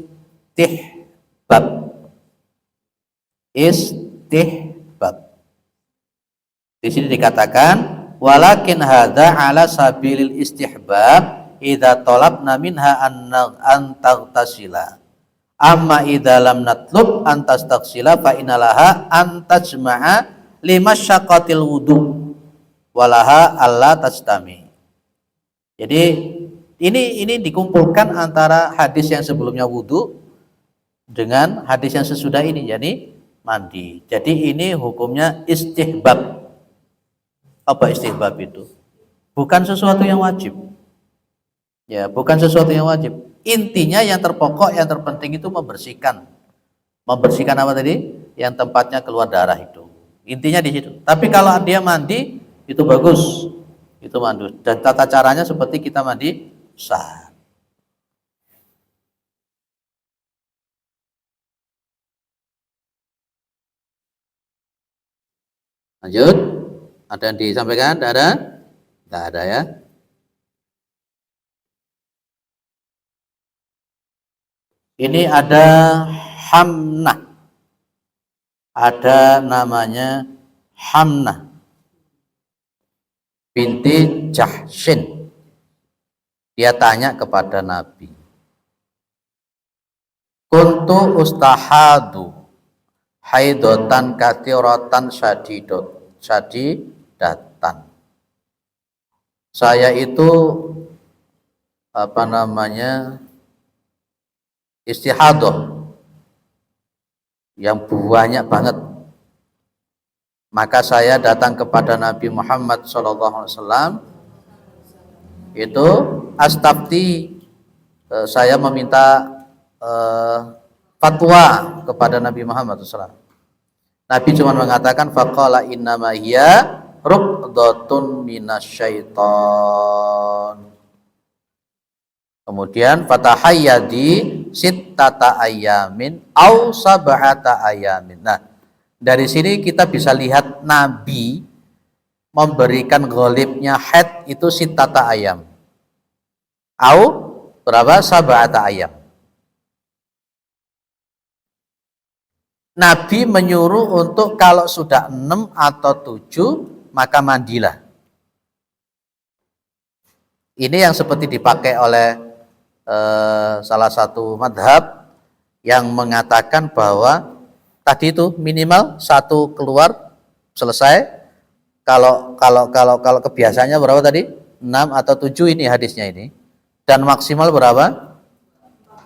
Di sini dikatakan walakin hadza ala sabilil istihbab idza talabna minha an taghtasila. Amma idza lam natlub an tastaghsila fa innalaha an tajma'a limasyaqqatil wudu walaha alla tajtami. Jadi ini dikumpulkan antara hadis yang sebelumnya wudu dengan hadis yang sesudah ini, jadi mandi. Jadi ini hukumnya istihbab. Apa istihbab itu? Bukan sesuatu yang wajib. Ya, bukan sesuatu yang wajib. Intinya yang terpokok, yang terpenting itu membersihkan. Membersihkan apa tadi? Yang tempatnya keluar darah itu. Intinya di situ. Tapi kalau dia mandi itu bagus. Itu mandi. Dan tata caranya seperti kita mandi sah. Lanjut. Ada yang disampaikan? Tidak ada? Tidak ada ya. Ini ada Hamnah. Ada namanya Hamnah binti Jahshin. Dia tanya kepada Nabi, kuntu ustahadu haidotan kathiratan syadidatan. Saya itu istihadah yang banyak banget. Maka saya datang kepada Nabi Muhammad SAW, itu astafti, saya meminta fatwa kepada Nabi Muhammad SAW. Nabi cuma mengatakan faqala innama hiya ruqdatun minasyaiton. Kemudian fatahayyadi sittata ayamin au sab'ata ayamin. Nah, dari sini kita bisa lihat Nabi memberikan ghalibnya haid itu sittata ayam. Au berapa? Sab'ata ayam. Nabi menyuruh untuk kalau sudah 6 atau 7 maka mandilah. Ini yang seperti dipakai oleh salah satu madhab yang mengatakan bahwa tadi itu minimal 1 keluar selesai. Kalau kebiasaannya berapa tadi? 6 atau 7 ini hadisnya ini. Dan maksimal berapa?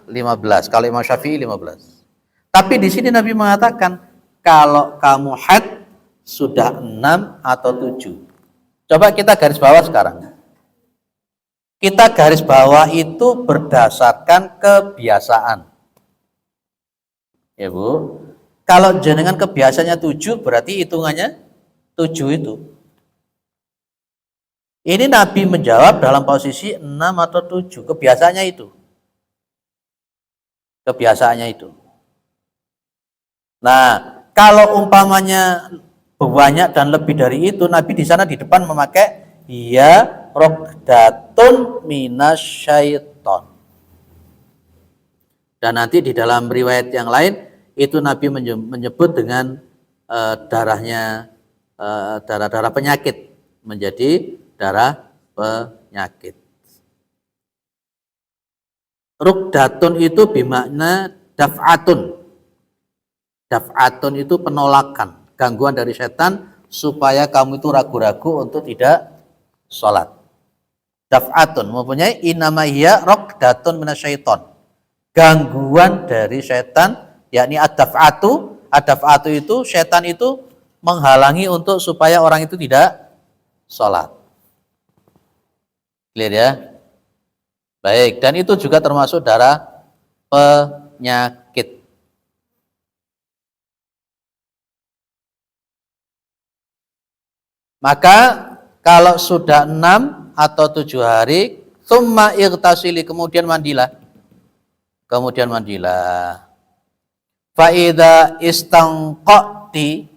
15. Kalau Imam Syafi'i 15. Tapi di sini Nabi mengatakan kalau kamu haid sudah 6 atau 7. Coba kita garis bawah sekarang. Kita garis bawah itu berdasarkan kebiasaan. Ya Bu, kalau jenengan kebiasaannya 7 berarti hitungannya 7 itu. Ini Nabi menjawab dalam posisi 6 atau 7, kebiasaannya itu. Kebiasaannya itu. Nah, kalau umpamanya banyak dan lebih dari itu, Nabi di sana di depan memakai ya rokdatun minasyaiton. Dan nanti di dalam riwayat yang lain itu Nabi menyebut dengan darah penyakit menjadi darah penyakit. Rukdatun itu bimakna daf'atun. Daf'atun itu penolakan, gangguan dari setan supaya kamu itu ragu-ragu untuk tidak sholat. Daf'atun mempunyai inamahiyya rokdatun minasyaiton, gangguan dari setan, yakni ad-daf'atu. Ad-daf'atu itu setan itu menghalangi untuk supaya orang itu tidak sholat. Clear ya? Baik, dan itu juga termasuk darah penyakit. Maka kalau sudah 6 atau 7 hari, summa irtasili, kemudian mandilah. Kemudian mandilah. Fa'idha istangqati,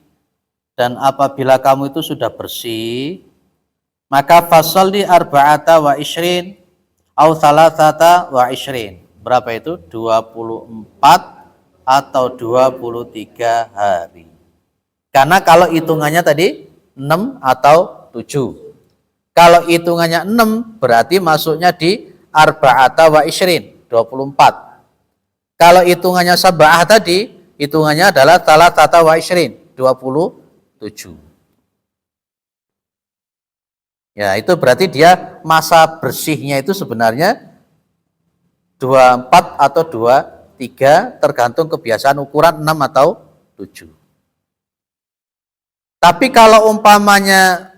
dan apabila kamu itu sudah bersih, maka fasalli arba'ata wa ishrin au thalathata wa ishrin. Berapa itu? 24 atau 23 hari. Karena kalau hitungannya tadi 6 atau 7. Kalau hitungannya 6 berarti masuknya di arba'ata wa ishrin, 24. Kalau hitungannya sab'ah tadi, hitungannya adalah thalathata wa ishrin, 27. Ya, itu berarti dia masa bersihnya itu sebenarnya 24 atau 23, tergantung kebiasaan ukuran 6 atau 7. Tapi kalau umpamanya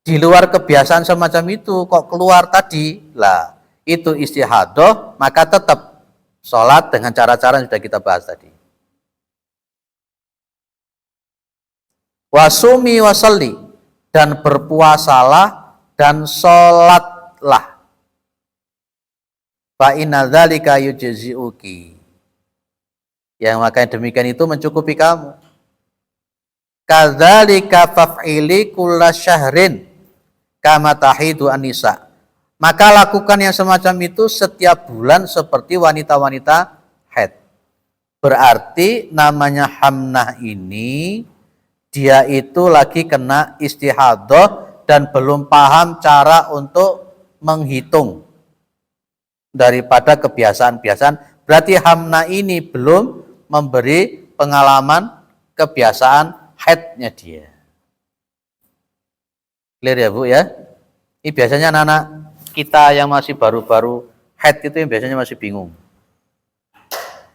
di luar kebiasaan semacam itu kok keluar tadi, lah itu istihadah, maka tetap sholat dengan cara-cara yang sudah kita bahas tadi. Wasumi wasalli, dan berpuasalah dan sholatlah. Fa inna dzalika yujzi'uki, yang makanya demikian itu mencukupi kamu. Kadzalika faf'ili kulla syahrin kama tahidu an-nisa, maka lakukan yang semacam itu setiap bulan seperti wanita-wanita haid. Berarti namanya hamnah ini dia itu lagi kena istihadah dan belum paham cara untuk menghitung daripada kebiasaan-kebiasaan. Berarti hamna ini belum memberi pengalaman kebiasaan haidnya dia. Clear ya Bu ya? Ini biasanya anak-anak kita yang masih baru-baru haid itu yang biasanya masih bingung.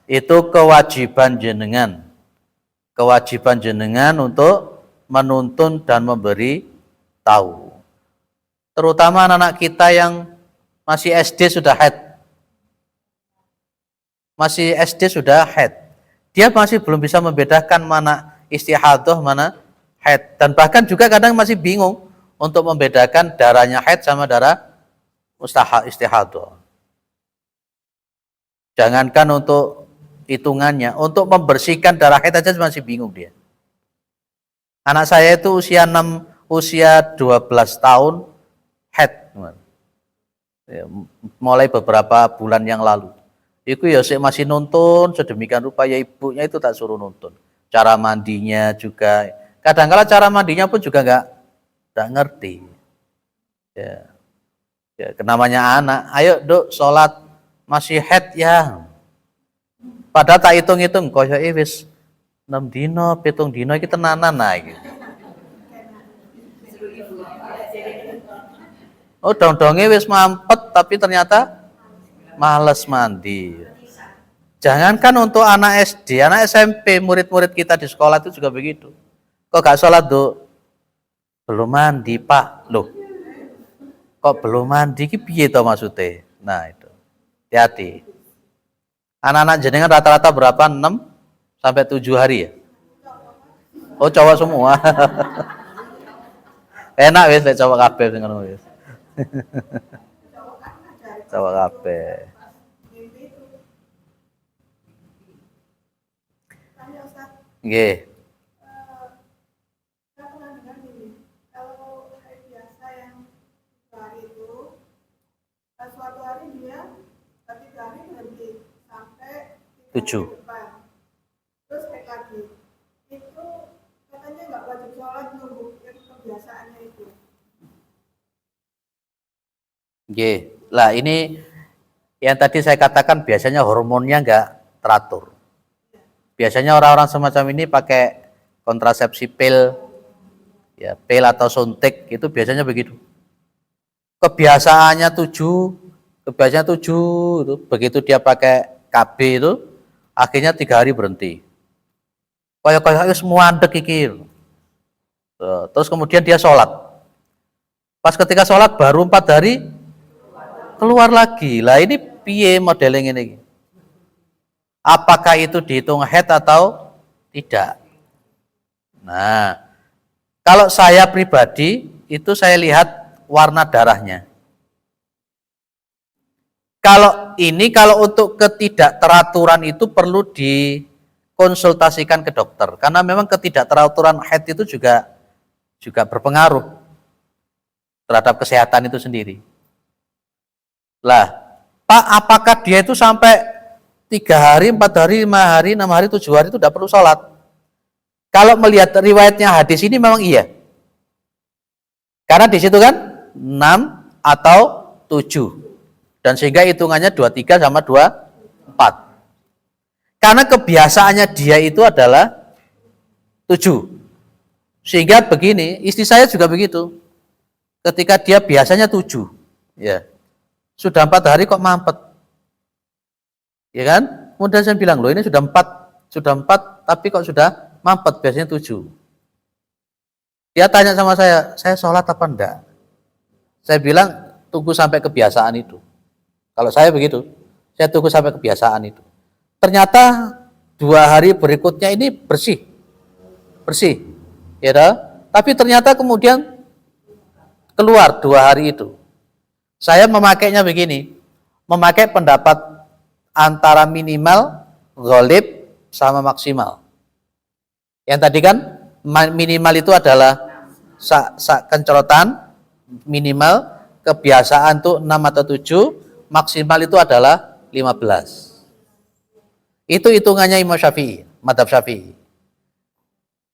Itu kewajiban jenengan. Kewajiban jenengan untuk menuntun dan memberi tahu. Terutama anak-anak kita yang masih SD sudah haid. Masih SD sudah haid. Dia masih belum bisa membedakan mana istihadah, mana haid. Dan bahkan juga kadang masih bingung untuk membedakan darahnya haid sama darah istihadah. Jangankan untuk hitungannya, untuk membersihkan darah haid aja masih bingung dia. Anak saya itu usia 12 tahun haid. Ya, mulai beberapa bulan yang lalu. Itu ya masih nonton sedemikian rupa, ya ibunya itu tak suruh nonton. Cara mandinya juga. Kadang-kala cara mandinya pun juga nggak ngerti. Ya, namanya anak, ayo duk sholat masih haid ya. Padahal tak hitung-hitung, koyo wis 6 dino, 7 dino iki tenanan gitu. Oh, dong-dongnya wis mampet tapi ternyata males mandi. Jangankan untuk anak SD, anak SMP, murid-murid kita di sekolah itu juga begitu. Kok gak sholat, Duk? Belum mandi, Pak. Loh, kok belum mandi? Ini piye toh maksudnya? Nah, itu. Hati-hati. Anak-anak jenengan rata-rata berapa? 6 sampai 7 hari ya? Oh, cowok semua. Enak wis lek cowok kabeh sing ngono wis. Cowok kabeh. Nggih. Tujuh. Terus kayak lagi itu katanya nggak wajib sholat nunggu kebiasaannya itu. Nggih. Lah ini yang tadi saya katakan biasanya hormonnya nggak teratur. Biasanya orang-orang semacam ini pakai kontrasepsi pil, ya pil atau suntik itu biasanya begitu. Kebiasaannya 7, itu begitu dia pakai KB itu akhirnya 3 hari berhenti. Kayak wis muandek iki. Terus kemudian dia sholat. Pas ketika sholat baru 4 hari keluar lagi. Lah ini piye modeling ini? Apakah itu dihitung haid atau tidak? Nah, kalau saya pribadi itu saya lihat warna darahnya. Kalau untuk ketidakteraturan itu perlu dikonsultasikan ke dokter, karena memang ketidakteraturan haid itu juga berpengaruh terhadap kesehatan itu sendiri. Lah, Pak, apakah dia itu sampai 3 hari, 4 hari, 5 hari, 6 hari, 7 hari itu tidak perlu sholat? Kalau melihat riwayatnya hadis ini memang iya. Karena di situ kan 6 atau 7. Dan sehingga hitungannya 23 sama 24. Karena kebiasaannya dia itu adalah 7. Sehingga begini, istri saya juga begitu. Ketika dia biasanya 7, ya. Sudah 4 hari kok mampet. Ya kan? Kemudian saya bilang, loh ini sudah 4 tapi kok sudah mampet, biasanya 7. Dia tanya sama saya sholat apa enggak? Saya bilang, tunggu sampai kebiasaan itu. Kalau saya begitu, saya tunggu sampai kebiasaan itu. Ternyata 2 hari berikutnya ini bersih, ya dah. Tapi ternyata kemudian keluar 2 hari itu. Saya memakainya begini, memakai pendapat antara minimal, ghalib, sama maksimal. Yang tadi kan minimal itu adalah kencrotan, minimal, kebiasaan tuh 6 atau 7, maksimal itu adalah 15. Itu hitungannya Imam Syafi'i, mazhab Syafi'i.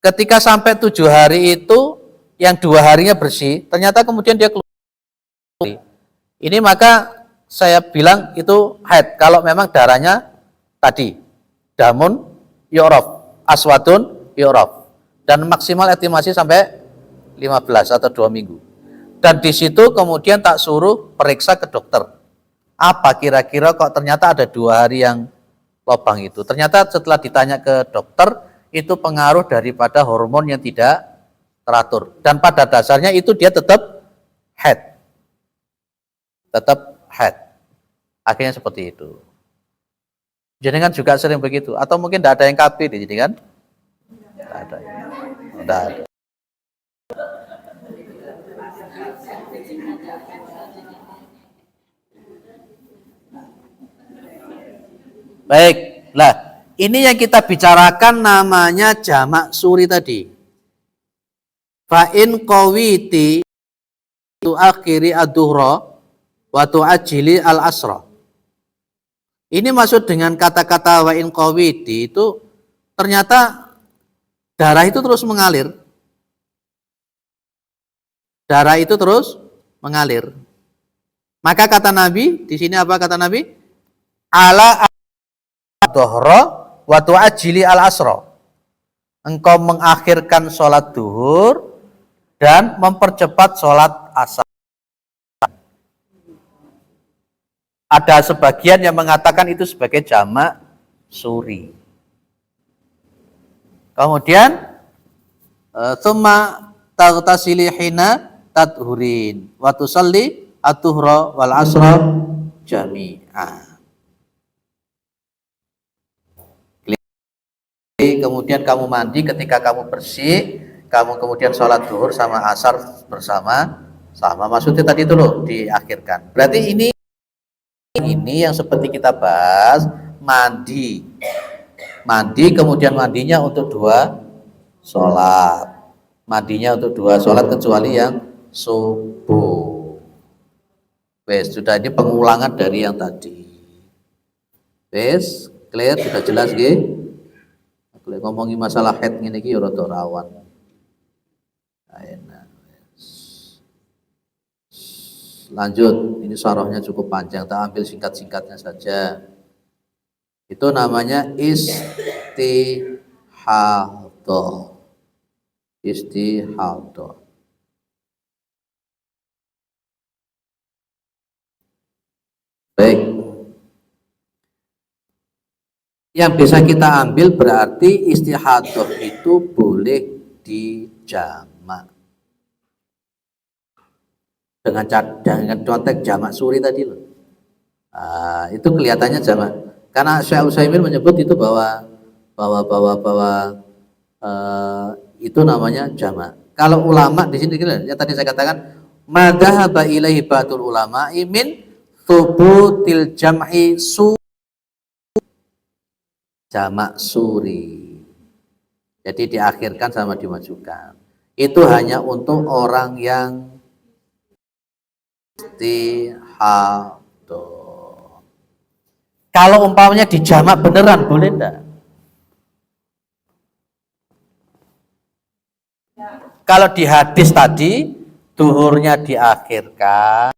Ketika sampai 7 hari itu, yang 2 harinya bersih, ternyata kemudian dia keluar. Ini maka saya bilang itu haid. Kalau memang darahnya tadi, damun yu'raf, aswadun yu'raf. Dan maksimal estimasi sampai 15 atau 2 minggu. Dan di situ kemudian tak suruh periksa ke dokter. Apa kira-kira kok ternyata ada 2 hari yang lubang itu. Ternyata setelah ditanya ke dokter, itu pengaruh daripada hormon yang tidak teratur. Dan pada dasarnya itu dia tetap head. Tetap head. Akhirnya seperti itu. Jadi kan juga sering begitu. Atau mungkin tidak ada yang KB di sini kan? Tidak ada. Tidak ada. Baik, lah ini yang kita bicarakan namanya jamak suri tadi. Fa'in qawiti tu'akhiri ad-duhra wa tu'ajili al-asra. Ini maksud dengan kata-kata wa'in qawiti itu ternyata darah itu terus mengalir. Darah itu terus mengalir. Maka kata Nabi, di sini apa kata Nabi? Ala dhuhra wa tu'ajili al-asra. Engkau mengakhirkan sholat duhur dan mempercepat sholat asar. Ada sebagian yang mengatakan itu sebagai jamak suri. Kemudian tsumma taghtasili hina tadhurin wa tusalli at-tuhra wal asra jami'ah. Kemudian kamu mandi, ketika kamu bersih, kamu kemudian sholat zuhur sama asar bersama-sama. Maksudnya tadi itu loh diakhirkan. Berarti ini yang seperti kita bahas, mandi kemudian mandinya untuk 2 sholat. Mandinya untuk 2 sholat kecuali yang subuh. Wes, sudah ini pengulangan dari yang tadi. Wes, clear, sudah jelas nggih? Ngomongi masalah head ngene iki ya rada rawan. Enak. Lanjut, ini syarahnya cukup panjang, tak ambil singkat-singkatnya saja. Itu namanya istihadhah. Istihadhah. Baik. Yang bisa kita ambil berarti istihadhah itu boleh dijamak. Dengan contek jamak suri tadi loh. Itu kelihatannya jamak. Karena Syekh Utsaimin menyebut itu bahwa itu namanya jamak. Kalau ulama di sini ya tadi saya katakan madhaba ilaihi batul ulama min thubutil jam'i jamak suri. Jadi diakhirkan sama dimajukan. Itu hanya untuk orang yang istihadhah. Kalau umpamanya dijamak beneran boleh enggak? Kalau di hadis tadi duhurnya diakhirkan,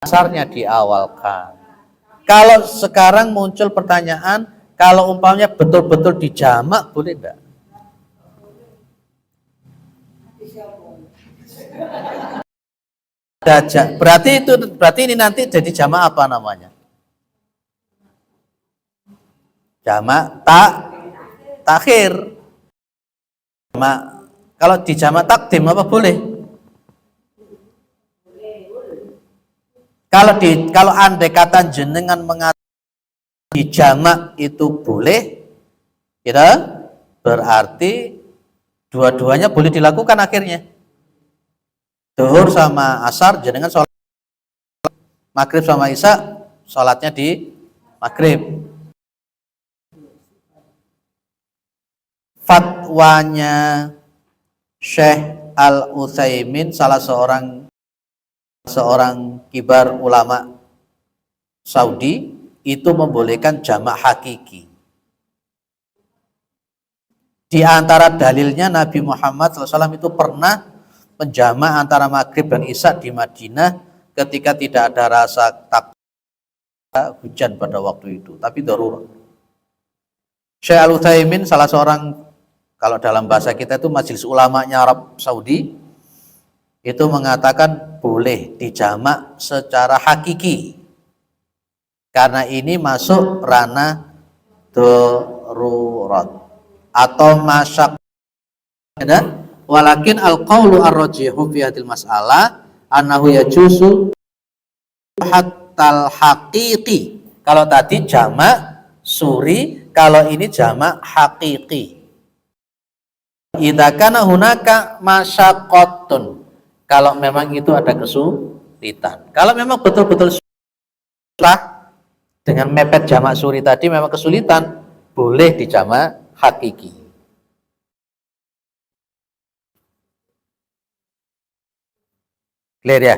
asarnya diawalkan. Kalau sekarang muncul pertanyaan, kalau umpamanya betul-betul dijamak boleh enggak? Berarti ini nanti jadi jamak apa namanya? Jamak takhir. Jamak, kalau di jamak takdim apa boleh? Kalau andai kata jenengan mengatakan di jamak itu boleh, ya, berarti dua-duanya boleh dilakukan akhirnya. Zuhur sama asar jenengan sholat, maghrib sama isya sholatnya di maghrib. Fatwanya Syekh Al-Utsaimin, salah seorang kibar ulama Saudi, itu membolehkan jamak hakiki. Di antara dalilnya Nabi Muhammad SAW itu pernah menjamak antara maghrib dan isya di Madinah ketika tidak ada rasa takut hujan pada waktu itu, tapi darurat. Syekh Al-Utsaimin salah seorang, kalau dalam bahasa kita itu majelis ulamanya Arab Saudi, itu mengatakan boleh dijamak secara hakiki karena ini masuk ranah darurat atau masyak. Walakin al-qaulu ar-rajihu fi hadil mas'alah annahu yajuzu hatal haqiqi. Kalau tadi jamak suri, kalau ini jamak haqiqi. Idza kana hunaka masyaqqatun. Kalau memang itu ada kesulitan. Kalau memang betul-betul susah dengan mepet jamak suri tadi memang kesulitan, boleh dijamak hakiki. Clear ya?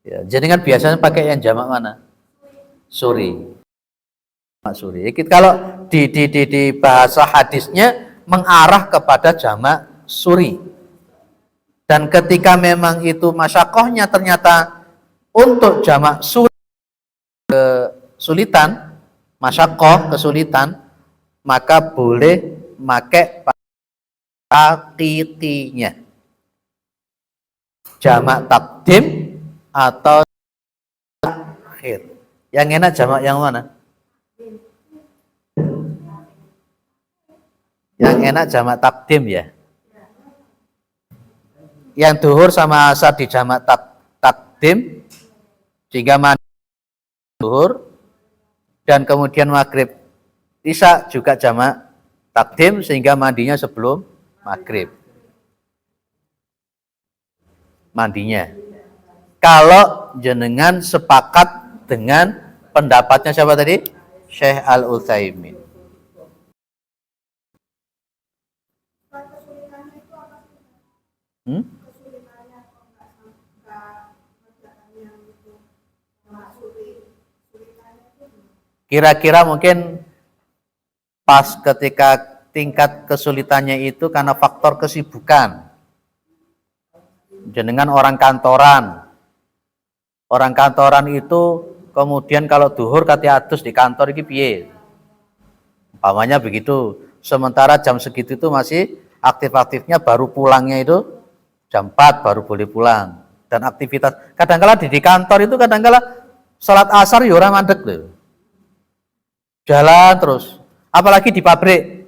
Ya, jadi kan biasanya pakai yang jamak mana? Suri. Jamak suri. Kalau di bahasa hadisnya mengarah kepada jamak suri. Dan ketika memang itu masyakohnya ternyata untuk jamak suri kesulitan, masyakoh kesulitan, maka boleh pakai hakitinya. Jamak takdim atau akhir. Yang enak jamak yang mana? Yang enak jamak takdim ya. Yang duhur sama asar di jamak takdim sehingga duhur, dan kemudian maghrib isya juga jamak takdim sehingga mandinya sebelum maghrib. Mandinya. Kalau jenengan sepakat dengan pendapatnya siapa tadi? Syekh Al-Utsaimin. Kira-kira mungkin pas ketika tingkat kesulitannya itu karena faktor kesibukan. Jenengan orang kantoran. Orang kantoran itu kemudian kalau duhur kati atus di kantor iki piye? Umpamanya begitu. Sementara jam segitu itu masih aktif-aktifnya, baru pulangnya itu jam 4 baru boleh pulang. Dan aktivitas kadang-kala di kantor itu kadang-kala salat asar ya ora mandek lho. Jalan terus. Apalagi di pabrik.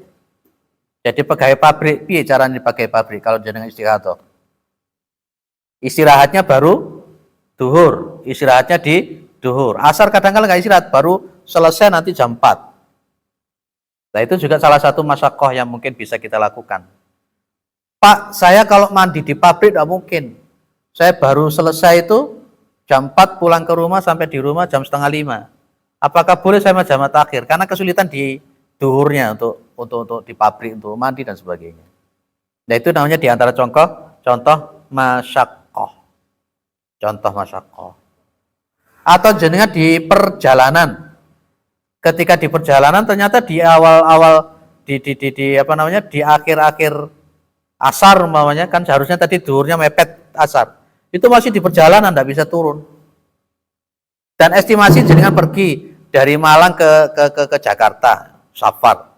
Jadi pegawai pabrik, piye caranya dipakai pabrik kalau jenengan istirahat? Istirahatnya baru duhur, istirahatnya di duhur. Asar kadang-kala nggak istirahat, baru selesai nanti jam 4. Nah itu juga salah satu masyakoh yang mungkin bisa kita lakukan. Pak, saya kalau mandi di pabrik tidak mungkin. Saya baru selesai itu jam 4 pulang ke rumah, sampai di rumah jam setengah 5. Apakah boleh saya jamak takhir? Karena kesulitan di duhurnya untuk di pabrik, untuk mandi dan sebagainya. Nah itu namanya diantara contoh masyakoh. Contoh masyakoh. Atau jenengan di perjalanan. Ketika di perjalanan ternyata di awal-awal di akhir-akhir asar umpamanya, kan seharusnya tadi duhurnya mepet asar. Itu masih di perjalanan, tidak bisa turun. Dan estimasi jenengan pergi dari Malang ke Jakarta, safar.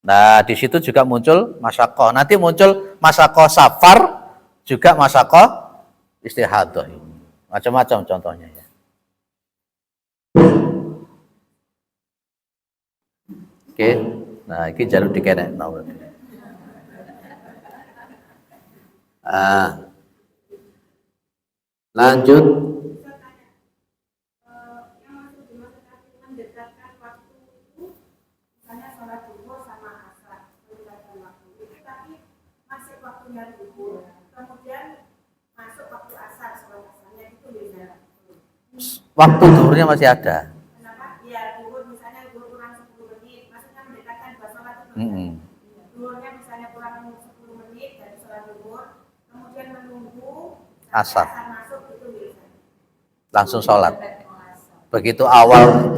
Nah, di situ juga muncul masyakoh. Nanti muncul masyakoh safar, juga masyakoh istihadah. Macam-macam contohnya ya. Oke, nah ini jalur dikenek. Lanjut. Waktu duhurnya masih ada. Duhurnya misalnya kurang 10 menit dari sholat duhur, kemudian menunggu asar masuk itu bisa. Langsung sholat. Begitu awal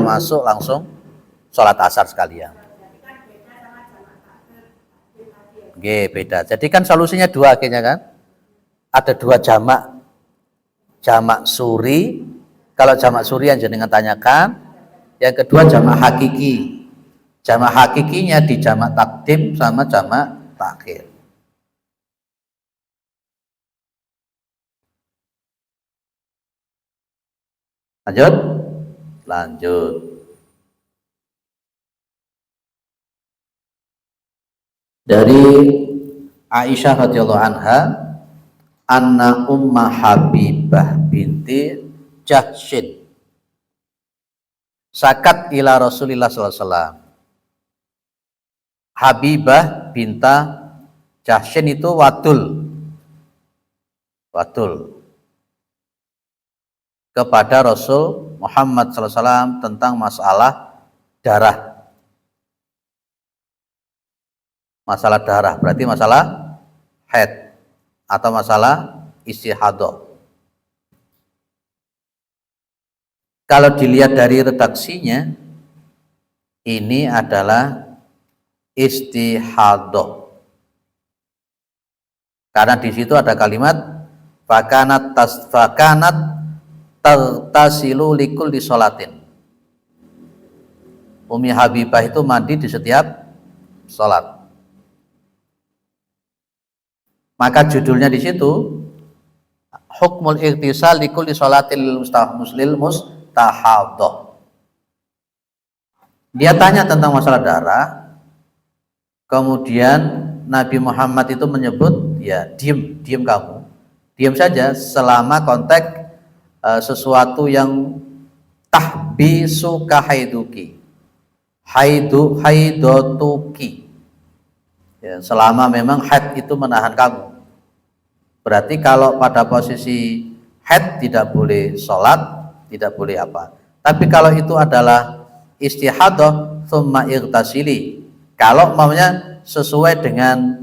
masuk langsung sholat asar sekalian. Oke, beda. Jadi kan solusinya dua akhirnya kan? Ada dua jamak. Jamak suri. Kalau jamak suri yang jenengan tanyakan. Yang kedua jamak hakiki. Jamak hakikinya di jamak takdim sama jamak takhir. Lanjut. Dari Aisyah radhiyallahu anha, anna Ummah Habibah binti Jahsyin sakat ila Rasulillah sallallahu alaihi wasallam. Habibah binta Jahsyin itu wadul kepada Rasul Muhammad sallallahu alaihi wasallam tentang masalah darah. Masalah darah berarti masalah haid atau masalah istihadah. Kalau dilihat dari redaksinya, ini adalah istihadah. Karena di situ ada kalimat fakanat tasilu likulli sholatin. Umi Habibah itu mandi di setiap sholat. Maka judulnya di situ hukmul ightisal likulli sholatil muslim mustahadhah. Dia tanya tentang masalah darah, kemudian Nabi Muhammad itu menyebut, ya diam kamu, diam saja selama konteks sesuatu yang tahbisu kahaiduki, haidotuki, ya, selama memang haid itu menahan kamu. Berarti kalau pada posisi haid tidak boleh sholat, tidak boleh apa. Tapi kalau itu adalah istihadah, thumma ightasili, kalau maunya sesuai dengan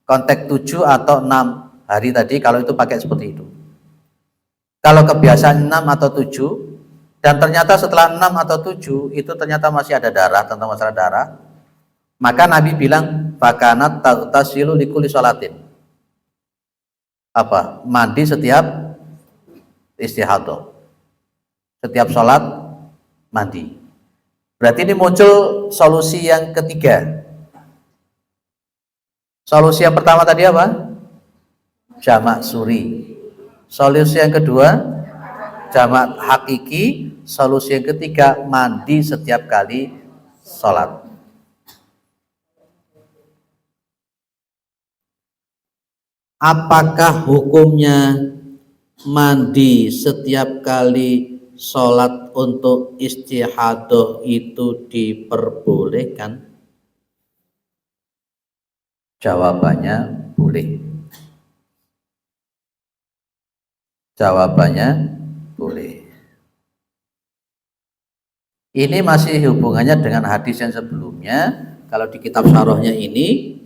konteks 7 atau 6 hari tadi, kalau itu pakai seperti itu. Kalau kebiasaan 6 atau 7 dan ternyata setelah 6 atau 7 itu ternyata masih ada darah, tentang masalah darah, maka Nabi bilang fakanat taghtasilu likulli sholatin, apa? Mandi setiap istihadah, setiap sholat mandi. Berarti ini muncul solusi yang ketiga. Solusi yang pertama tadi apa? Jamak suri. Solusi yang kedua jamak hakiki. Solusi yang ketiga mandi setiap kali sholat. Apakah hukumnya mandi setiap kali sholat untuk istihadah itu diperbolehkan? Jawabannya boleh. Jawabannya boleh. Ini masih hubungannya dengan hadis yang sebelumnya. Kalau di kitab syarahnya ini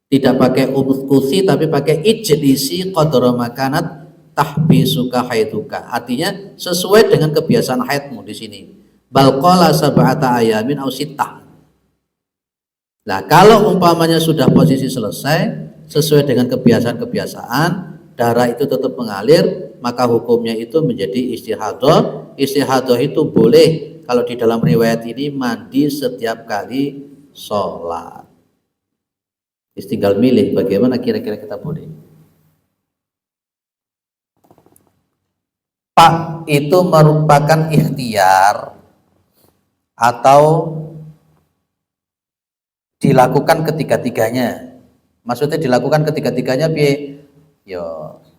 tidak pakai umkusi tapi pakai ijlisi qadra makanat tahbisuka haiduka. Artinya sesuai dengan kebiasaan haidmu di sini. Bal qala sab'ata ayamin aw sittah. Nah, kalau umpamanya sudah posisi selesai sesuai dengan kebiasaan-kebiasaan, darah itu tetap mengalir, maka hukumnya itu menjadi istihadah. Istihadah itu boleh kalau di dalam riwayat ini mandi setiap kali sholat. Tinggal milih bagaimana kira-kira kita boleh. Pak, itu merupakan ikhtiar atau dilakukan ketiga-tiganya. Maksudnya dilakukan ketiga-tiganya piye? Yo,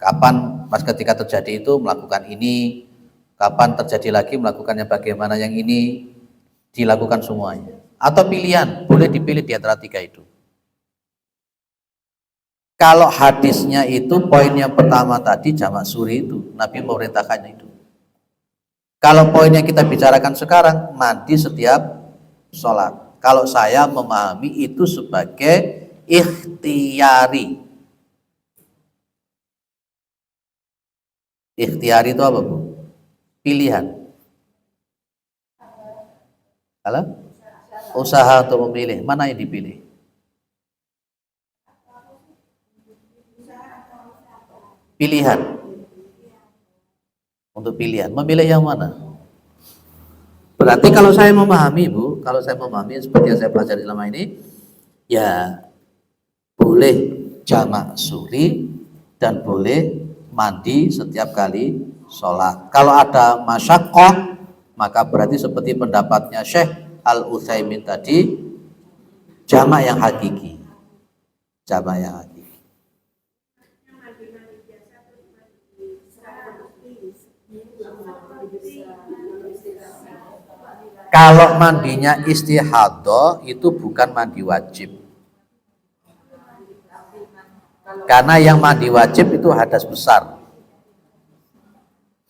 kapan pas ketika terjadi itu melakukan ini, kapan terjadi lagi melakukannya bagaimana, yang ini dilakukan semuanya. Atau pilihan, boleh dipilih di antara tiga itu. Kalau hadisnya itu poin yang pertama tadi jamak suri itu, Nabi memerintahkannya itu. Kalau poin yang kita bicarakan sekarang mandi setiap sholat. Kalau saya memahami itu sebagai ikhtiyari. Ikhtiyari itu apa, Bu? Pilihan. Kalau usaha untuk memilih, mana yang dipilih? Pilihan. Untuk pilihan, memilih yang mana? Berarti kalau saya memahami, Bu, kalau saya memahami seperti yang saya pelajari selama ini, ya boleh jamak suri dan boleh mandi setiap kali sholat. Kalau ada masyaqqah, maka berarti seperti pendapatnya Syekh Al-Utsaimin tadi, jamak yang hakiki. Jamak yang hakiki. Kalau mandinya istihadah itu bukan mandi wajib. Karena yang mandi wajib itu hadas besar.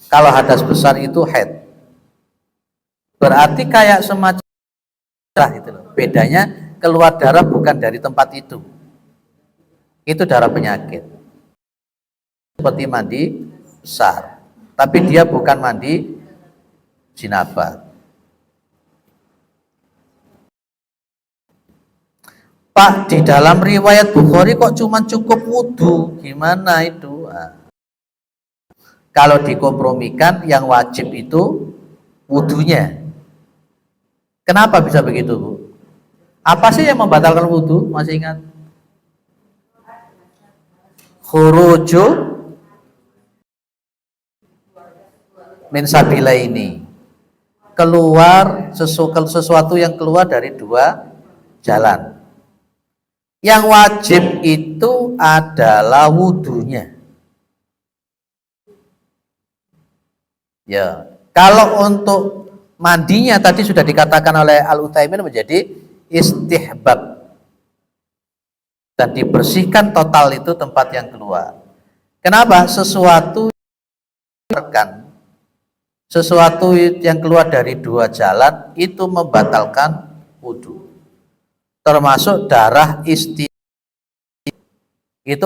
Kalau hadas besar itu haid. Berarti kayak semacam darah itu loh. Bedanya keluar darah bukan dari tempat itu. Itu darah penyakit. Seperti mandi besar. Tapi dia bukan mandi jinabah. Pak, di dalam riwayat Bukhari kok cuma cukup wudhu? Gimana itu? Nah, kalau dikompromikan yang wajib itu wudhunya. Kenapa bisa begitu, Bu? Apa sih yang membatalkan wudhu? Masih ingat? Khuruju min sabilaini. Keluar sesuatu yang keluar dari dua jalan. Yang wajib itu adalah wudhunya. Ya, kalau untuk mandinya tadi sudah dikatakan oleh Al-Utsaimin menjadi istihbab dan dibersihkan total itu tempat yang keluar. Kenapa? Sesuatu yang keluar dari dua jalan itu membatalkan wudhu. Termasuk darah itu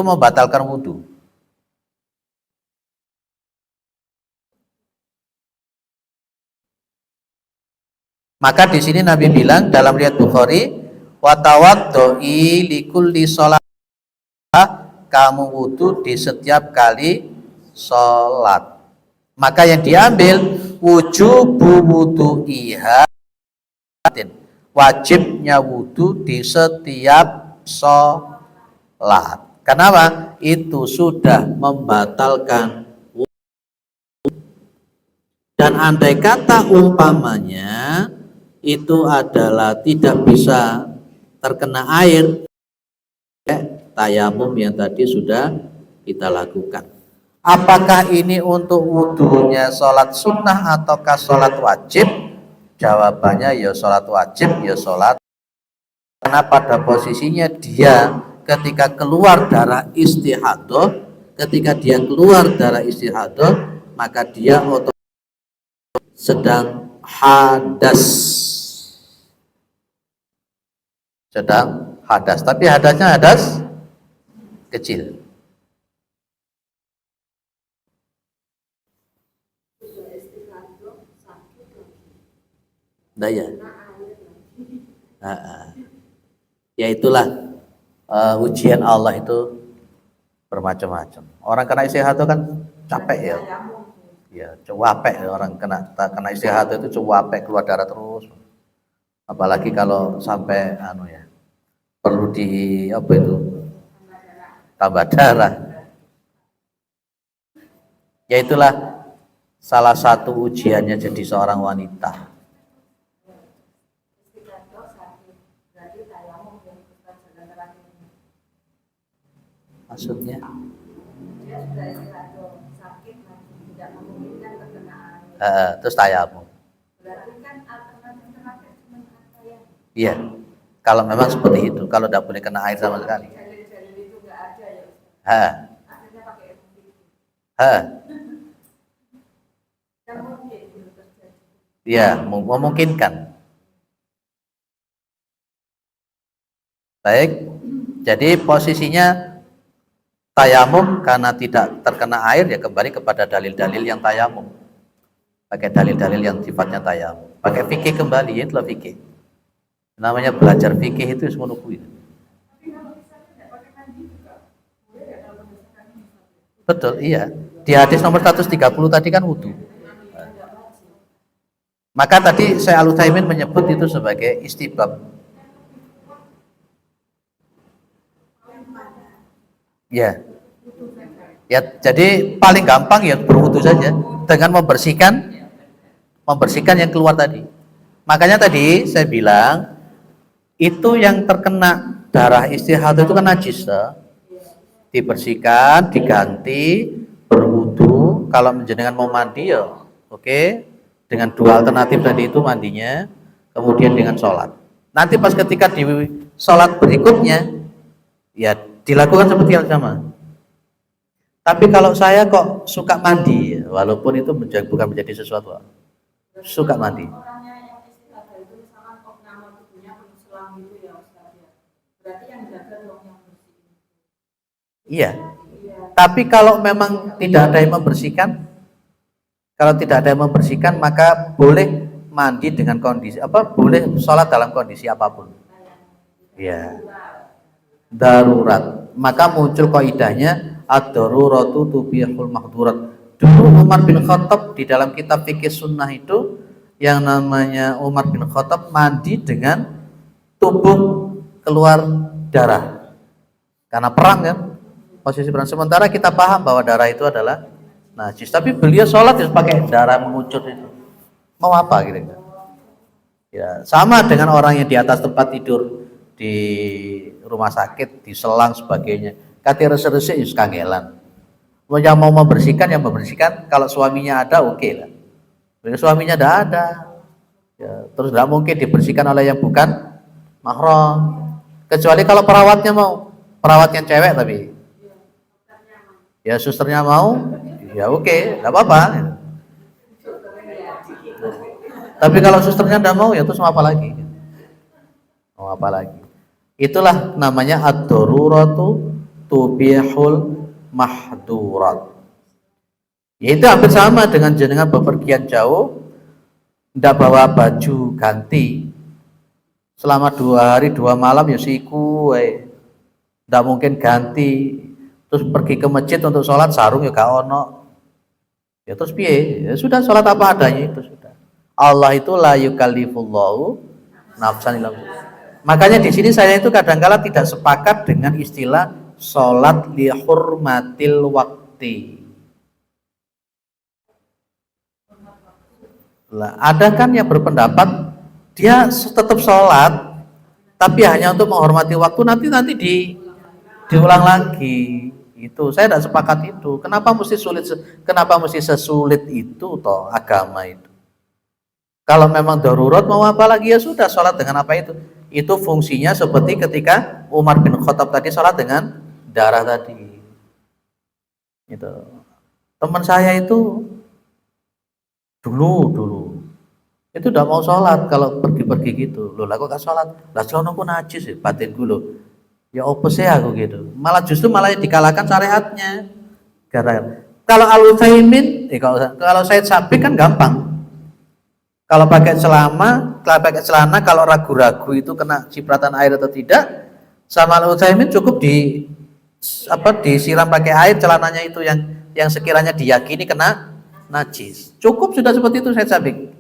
membatalkan wudhu. Maka di sini Nabi bilang dalam riwayat Bukhari, wa tawaddu'i likulli shalah, kamu wudhu di setiap kali sholat. Maka yang diambil wujubu wudu'iha, wajibnya wudhu di setiap sholat. Kenapa? Itu sudah membatalkan wudhu. Dan andai kata umpamanya itu adalah tidak bisa terkena air, tayamum yang tadi sudah kita lakukan. Apakah ini untuk wudhunya sholat sunnah ataukah sholat wajib? Jawabannya ya sholat wajib, ya sholat. Karena pada posisinya dia ketika keluar darah istihadah, maka dia sedang hadas. Tapi hadasnya hadas kecil. Nah, ya. Ya itulah ujian Allah itu bermacam-macam. Orang kena istihadah kan capek ya. Ya, capek orang kena istihadah itu capek, keluar darah terus. Apalagi kalau sampai perlu tambah darah. Ya itulah salah satu ujiannya jadi seorang wanita. Maksudnya? Terus tayamum. Iya, kalau memang seperti itu, kalau tidak boleh kena air sama sekali. Iya, memungkinkan. Baik, jadi posisinya tayamum karena tidak terkena air ya kembali kepada dalil-dalil yang tayamum. Pakai dalil-dalil yang sifatnya tayamum. Pakai fikih kembali, ya itulah fikih. Namanya belajar fikih itu semua nukui. Betul, iya. Di hadis nomor 130 tadi kan wudu. Maka tadi saya Al-Utsaimin menyebut itu sebagai istibab. Ya. Ya, jadi paling gampang ya berwudu saja dengan membersihkan yang keluar tadi. Makanya tadi saya bilang itu yang terkena darah istihadah itu kan najis, toh. Dibersihkan, diganti, berwudu. Kalau menjenengan mau mandi ya, oke. Dengan dua alternatif tadi itu mandinya, kemudian dengan sholat. Nanti pas ketika di sholat berikutnya, ya dilakukan seperti yang sama. Tapi kalau saya kok suka mandi, walaupun itu bukan menjadi sesuatu, suka mandi. Orangnya yang istihadah itu misalkan kok nama tubuhnya penuh selang gitu ya Ustaz ya. Berarti yang jaga dong yang bersih. Iya. Iya. Tapi kalau memang tidak ada yang membersihkan, maka boleh mandi dengan kondisi boleh sholat dalam kondisi apapun. Iya. Darurat. Maka muncul kaidahnya ad-daruratu tubihul mahdurat. Dulu Umar bin Khattab di dalam kitab fikih sunnah itu yang namanya Umar bin Khattab mandi dengan tubuh keluar darah. Karena perang kan, posisi perang. Sementara kita paham bahwa darah itu adalah najis. Tapi beliau sholat ya pakai darah mengucut itu. Mau apa gitu? Ya, sama dengan orang yang di atas tempat tidur di rumah sakit, di selang sebagainya. Kati resik-resik ya kangelan. Yang mau membersihkan yang membersihkan, kalau suaminya ada oke lah. Kalau suaminya tidak ada, ya, terus tidak mungkin dibersihkan oleh yang bukan mahram. Kecuali kalau perawatnya mau, perawat yang cewek tapi, ya susternya mau, ya oke, tidak apa-apa. Tapi kalau susternya tidak mau, ya terus mau apa lagi? Mau apa lagi? Itulah namanya ad-daruratu tubihul mahdurat. Yaitu hampir sama dengan jenengan bepergian jauh, tidak bawa baju ganti selama 2 hari 2 malam ya siku, tidak mungkin ganti. Terus pergi ke masjid untuk sholat sarung ya gak ono. Ya terus piye? Ya sudah sholat apa adanya itu sudah. Allah itu la yukallifullahu nafsan illa wus'aha. Makanya di sini saya itu kadangkala tidak sepakat dengan istilah sholat li hurmatil wakti. Lah, ada kan yang berpendapat dia tetap sholat, tapi hanya untuk menghormati waktu, nanti diulang lagi. Itu saya tidak sepakat itu. Kenapa mesti sesulit itu toh agama itu? Kalau memang darurat mau apa lagi ya sudah sholat dengan apa itu. Itu fungsinya seperti ketika Umar bin Khattab tadi sholat dengan darah tadi. Itu. Teman saya itu dulu itu udah mau sholat kalau pergi-pergi gitu. Loh, lah kok gak sholat? Lah celanaku najis ya, batinku loh. Ya apa sih aku gitu. Justru malah dikalahkan syariatnya. Kalau Al-Utsaimin, kalau Said Sabiq kan gampang. Kalau pakai celana, kalau ragu-ragu itu kena cipratan air atau tidak, sama Al-Utsaimin cukup disiram pakai air celananya itu yang sekiranya diyakini kena najis. Cukup sudah seperti itu Said Sabiq.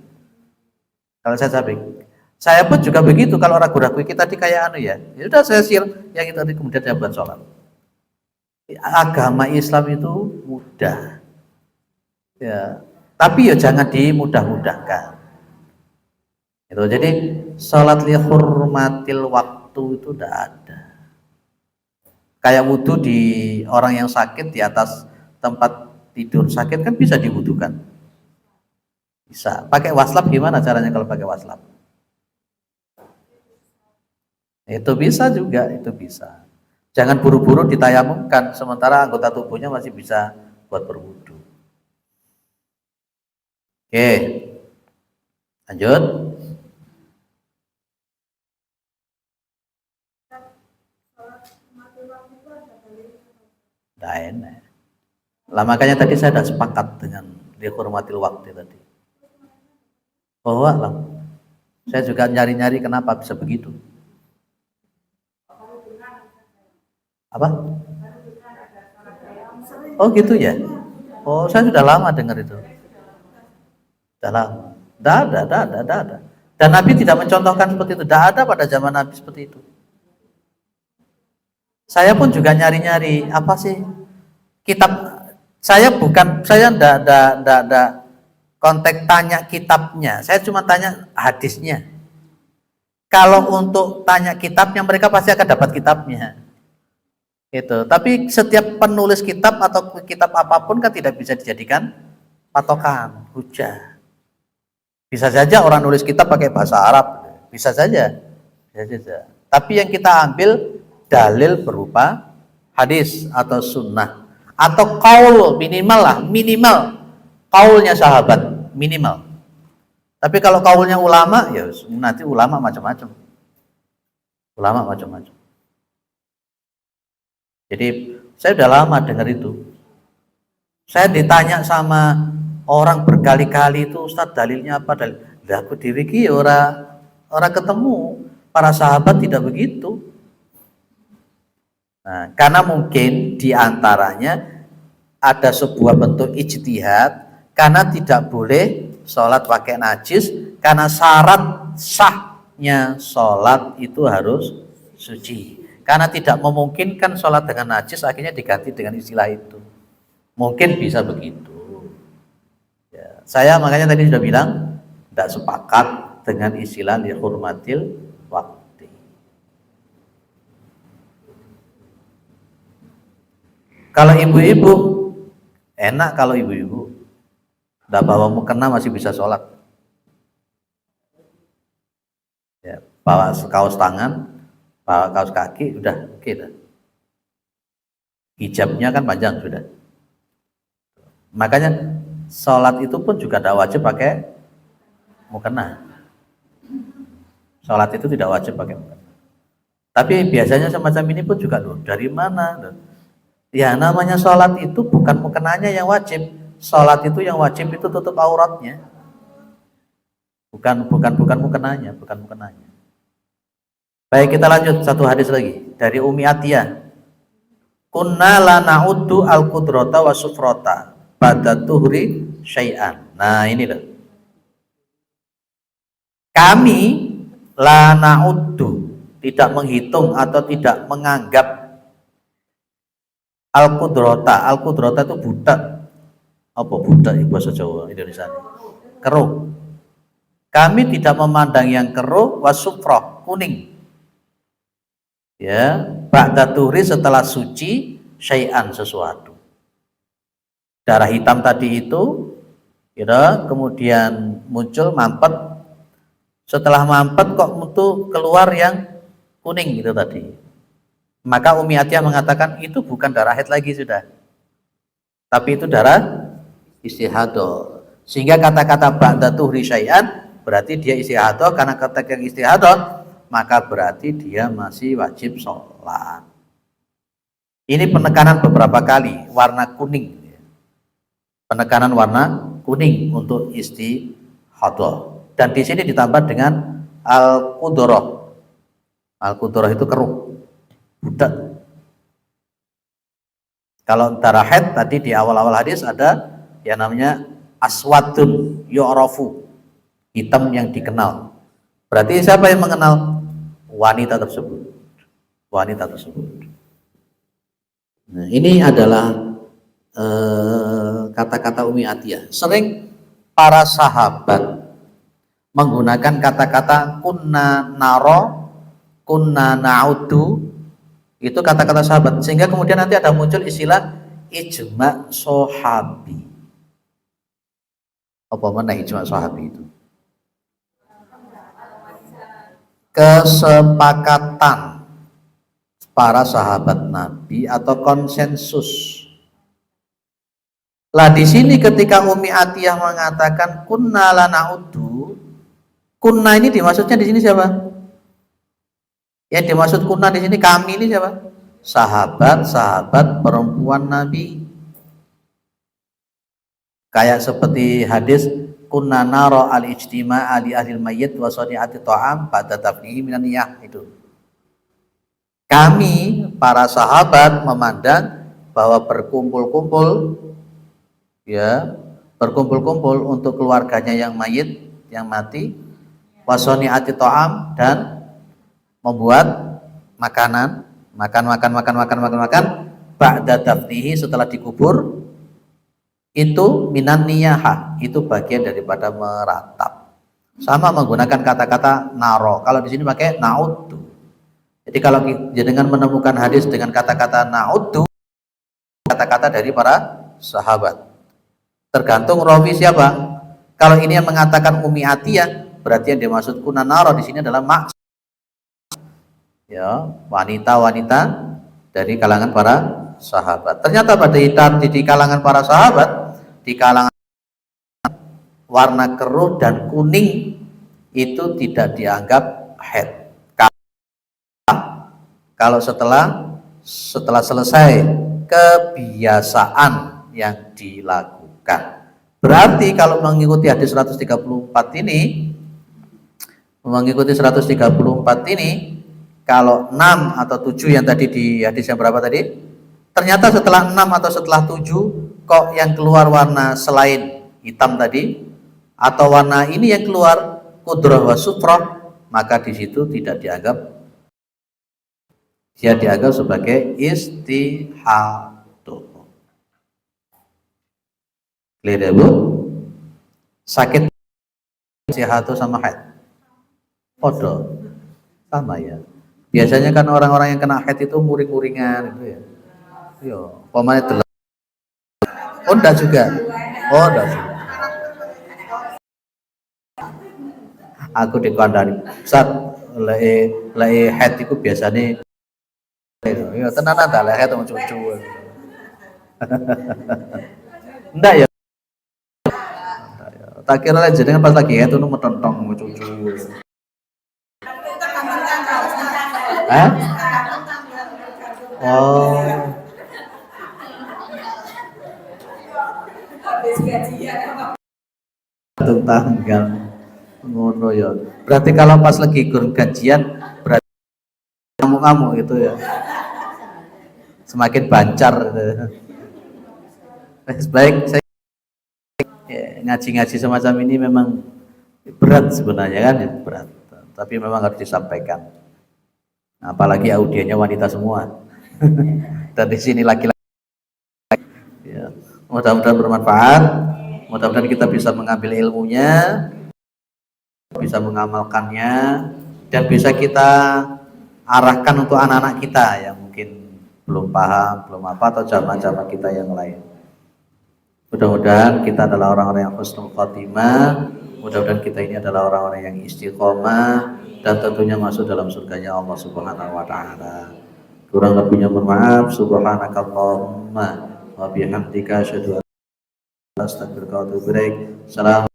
Kalau Said Sabiq. Saya pun juga begitu kalau ragu-ragu kita kayak ya. Ya sudah saya siram yang itu tadi kemudian saya buat sholat. Agama Islam itu mudah. Ya, tapi ya jangan dimudah-mudahkan. Itu jadi sholat li hurmatil waktu itu tidak ada. Kayak wudhu di orang yang sakit di atas tempat tidur sakit kan bisa diwudukan. Bisa. Pakai waslap gimana caranya kalau pakai waslap? Itu bisa juga, itu bisa. Jangan buru-buru ditayamumkan sementara anggota tubuhnya masih bisa buat berwudu. Oke. Lanjut. Tidak enak. Lah makanya tadi saya sudah sepakat dengan dihormatil waktu tadi. Oh lah. Saya juga nyari-nyari kenapa bisa begitu. Apa? Oh gitu ya. Oh saya sudah lama dengar itu. Sudah lama. Tidak ada. Dan Nabi tidak mencontohkan seperti itu. Tidak ada pada zaman Nabi seperti itu. Saya pun juga nyari-nyari apa sih kitab. Saya tidak konteks tanya kitabnya. Saya cuma tanya hadisnya. Kalau untuk tanya kitabnya, mereka pasti akan dapat kitabnya. Gitu. Tapi setiap penulis kitab atau kitab apapun kan tidak bisa dijadikan patokan, hujah. Bisa saja orang nulis kitab pakai bahasa Arab, bisa saja. Bisa saja. Tapi yang kita ambil dalil berupa hadis atau sunnah atau qaul, minimal qaulnya sahabat, minimal. Tapi kalau kaulnya ulama, ya nanti ulama macam-macam. Jadi saya udah lama dengar itu. Saya ditanya sama orang berkali-kali itu, Ustadz dalilnya apa? Lah aku dhewe iki ora ketemu. Para sahabat tidak begitu. Nah, karena mungkin diantaranya ada sebuah bentuk ijtihad, karena tidak boleh sholat pakai najis, karena syarat sahnya sholat itu harus suci. Karena tidak memungkinkan sholat dengan najis, akhirnya diganti dengan istilah itu. Mungkin bisa begitu. Ya, saya makanya tadi sudah bilang tidak sepakat dengan istilah lihurmatil waktu. Kalau ibu-ibu enak, kalau ibu-ibu udah bawa mukena masih bisa sholat. Ya, bawa kaos tangan, bawa kaos kaki, udah oke dah. Hijabnya kan panjang sudah. Makanya sholat itu pun juga tidak wajib pakai mukena. Sholat itu tidak wajib pakai mukena. Tapi biasanya semacam ini pun juga loh, dari mana? Ya namanya sholat itu bukan mukenanya yang wajib. Sholat itu yang wajib itu tutup auratnya, bukan mukenanya, Baik, kita lanjut satu hadis lagi dari Ummi Atiyah. Kunna la na'uddu al-qudrata wa sufrata ba'da tuhri syai'an. Nah ini loh. Kami la na'uddu, tidak menghitung atau tidak menganggap al-qudrata. Al-qudrata itu budak. Apa budak bahasa Jawa Indonesia? Keruh. Kami tidak memandang yang keruh wasufroh, kuning. Ya, ba'da tuhri setelah suci syai'an sesuatu. Darah hitam tadi itu, ya, kemudian muncul mampet. Setelah mampet kok mutu keluar yang kuning itu tadi. Maka Ummi Atiyah mengatakan itu bukan darah haid lagi sudah. Tapi itu darah istihadah. Sehingga kata-kata ba'da tuhri syai'an berarti dia istihadah, karena kata yang istihadah maka berarti dia masih wajib sholat. Ini penekanan beberapa kali, warna kuning. Penekanan warna kuning untuk istihadah. Dan di sini ditambah dengan al-qudrah. Al-qudrah itu keruh, budak. Kalau darah haid tadi di awal-awal hadis ada yang namanya aswadun yu'rafu, hitam yang dikenal. Berarti siapa yang mengenal? Wanita tersebut. Nah, ini adalah kata-kata Ummi Atiyah. Sering para sahabat menggunakan kata-kata kunna naro, kunna na'udu, itu kata-kata sahabat, sehingga kemudian nanti ada muncul istilah ijma' sahabi. Apa mana ijma' sahabi itu? Kesepakatan para sahabat Nabi atau konsensus. Lah di sini ketika Ummi Atiyah mengatakan kunna la na'udu, kunna ini dimaksudnya di sini siapa? Yang dimaksud kunna di sini kami ini siapa? Sahabat-sahabat perempuan Nabi. Kayak seperti hadis kunna nara al-ijtima' ali ahli mayyit wa sani'ati ta'am ba'da tafnihi minan niyah itu. Kami para sahabat memandang bahwa berkumpul-kumpul untuk keluarganya yang mayit, yang mati, wa sani'ati ta'am, dan membuat makanan, makan ba'da tafnihi setelah dikubur, itu minan niyah, itu bagian daripada meratap. Sama menggunakan kata-kata naro. Kalau di sini pakai na'uddu. Jadi kalau jenengan menemukan hadis dengan kata-kata na'uddu, kata-kata dari para sahabat. Tergantung rawi siapa. Kalau ini yang mengatakan Umi Atiyah, berarti yang dimaksud kuna naro di sini adalah ya, wanita-wanita dari kalangan para sahabat. Ternyata di kalangan para sahabat, di kalangan warna keruh dan kuning itu tidak dianggap haid. Kalau setelah selesai kebiasaan yang dilakukan. Berarti kalau mengikuti hadis 134 ini, kalau 6 atau 7 yang tadi di hadis yang berapa tadi? Ternyata setelah 6 atau setelah 7 kok yang keluar warna selain hitam tadi atau warna ini yang keluar kudrah wa sutrah, maka di situ tidak dianggap, dia dianggap sebagai istihadh. Clear ya Bu? Sakit istihadh sama haid podo sama ya. Biasanya kan orang-orang yang kena haid itu muring-muringan gitu ya. Yo, pamane delok. Oh enggak juga. Oh enggak juga. Aku dikandani, Ustaz, lek head itu biasanya ya tenanan ta lek head wong cucu. Enggak ya. Tak kira lek jenengan pas lagi head itu metentong wong cucu. Hah? Oh. Tanggal ngono ya. Berarti kalau pas lagi gajian berarti ngamuk-ngamuk gitu ya. Semakin bancar gitu. Baik, saya ngaji-ngaji semacam ini memang berat sebenarnya kan ya, berat. Tapi memang harus disampaikan. Apalagi audiennya wanita semua. Dan di sini laki-laki. Ya, mudah-mudahan bermanfaat. Mudah-mudahan kita bisa mengambil ilmunya, bisa mengamalkannya, dan bisa kita arahkan untuk anak-anak kita yang mungkin belum paham, belum apa, atau jamaah-jamaah kita yang lain. Mudah-mudahan kita adalah orang-orang yang husnul khotimah, mudah-mudahan kita ini adalah orang-orang yang istiqomah, dan tentunya masuk dalam surganya Allah Subhanahu wa Ta'ala. Kurang lebihnya mohon maaf. Subhanakallahumma wa bihamdika asyhadu an la ilaha illa anta astaghfiruka wa atubu ilaik. Salam.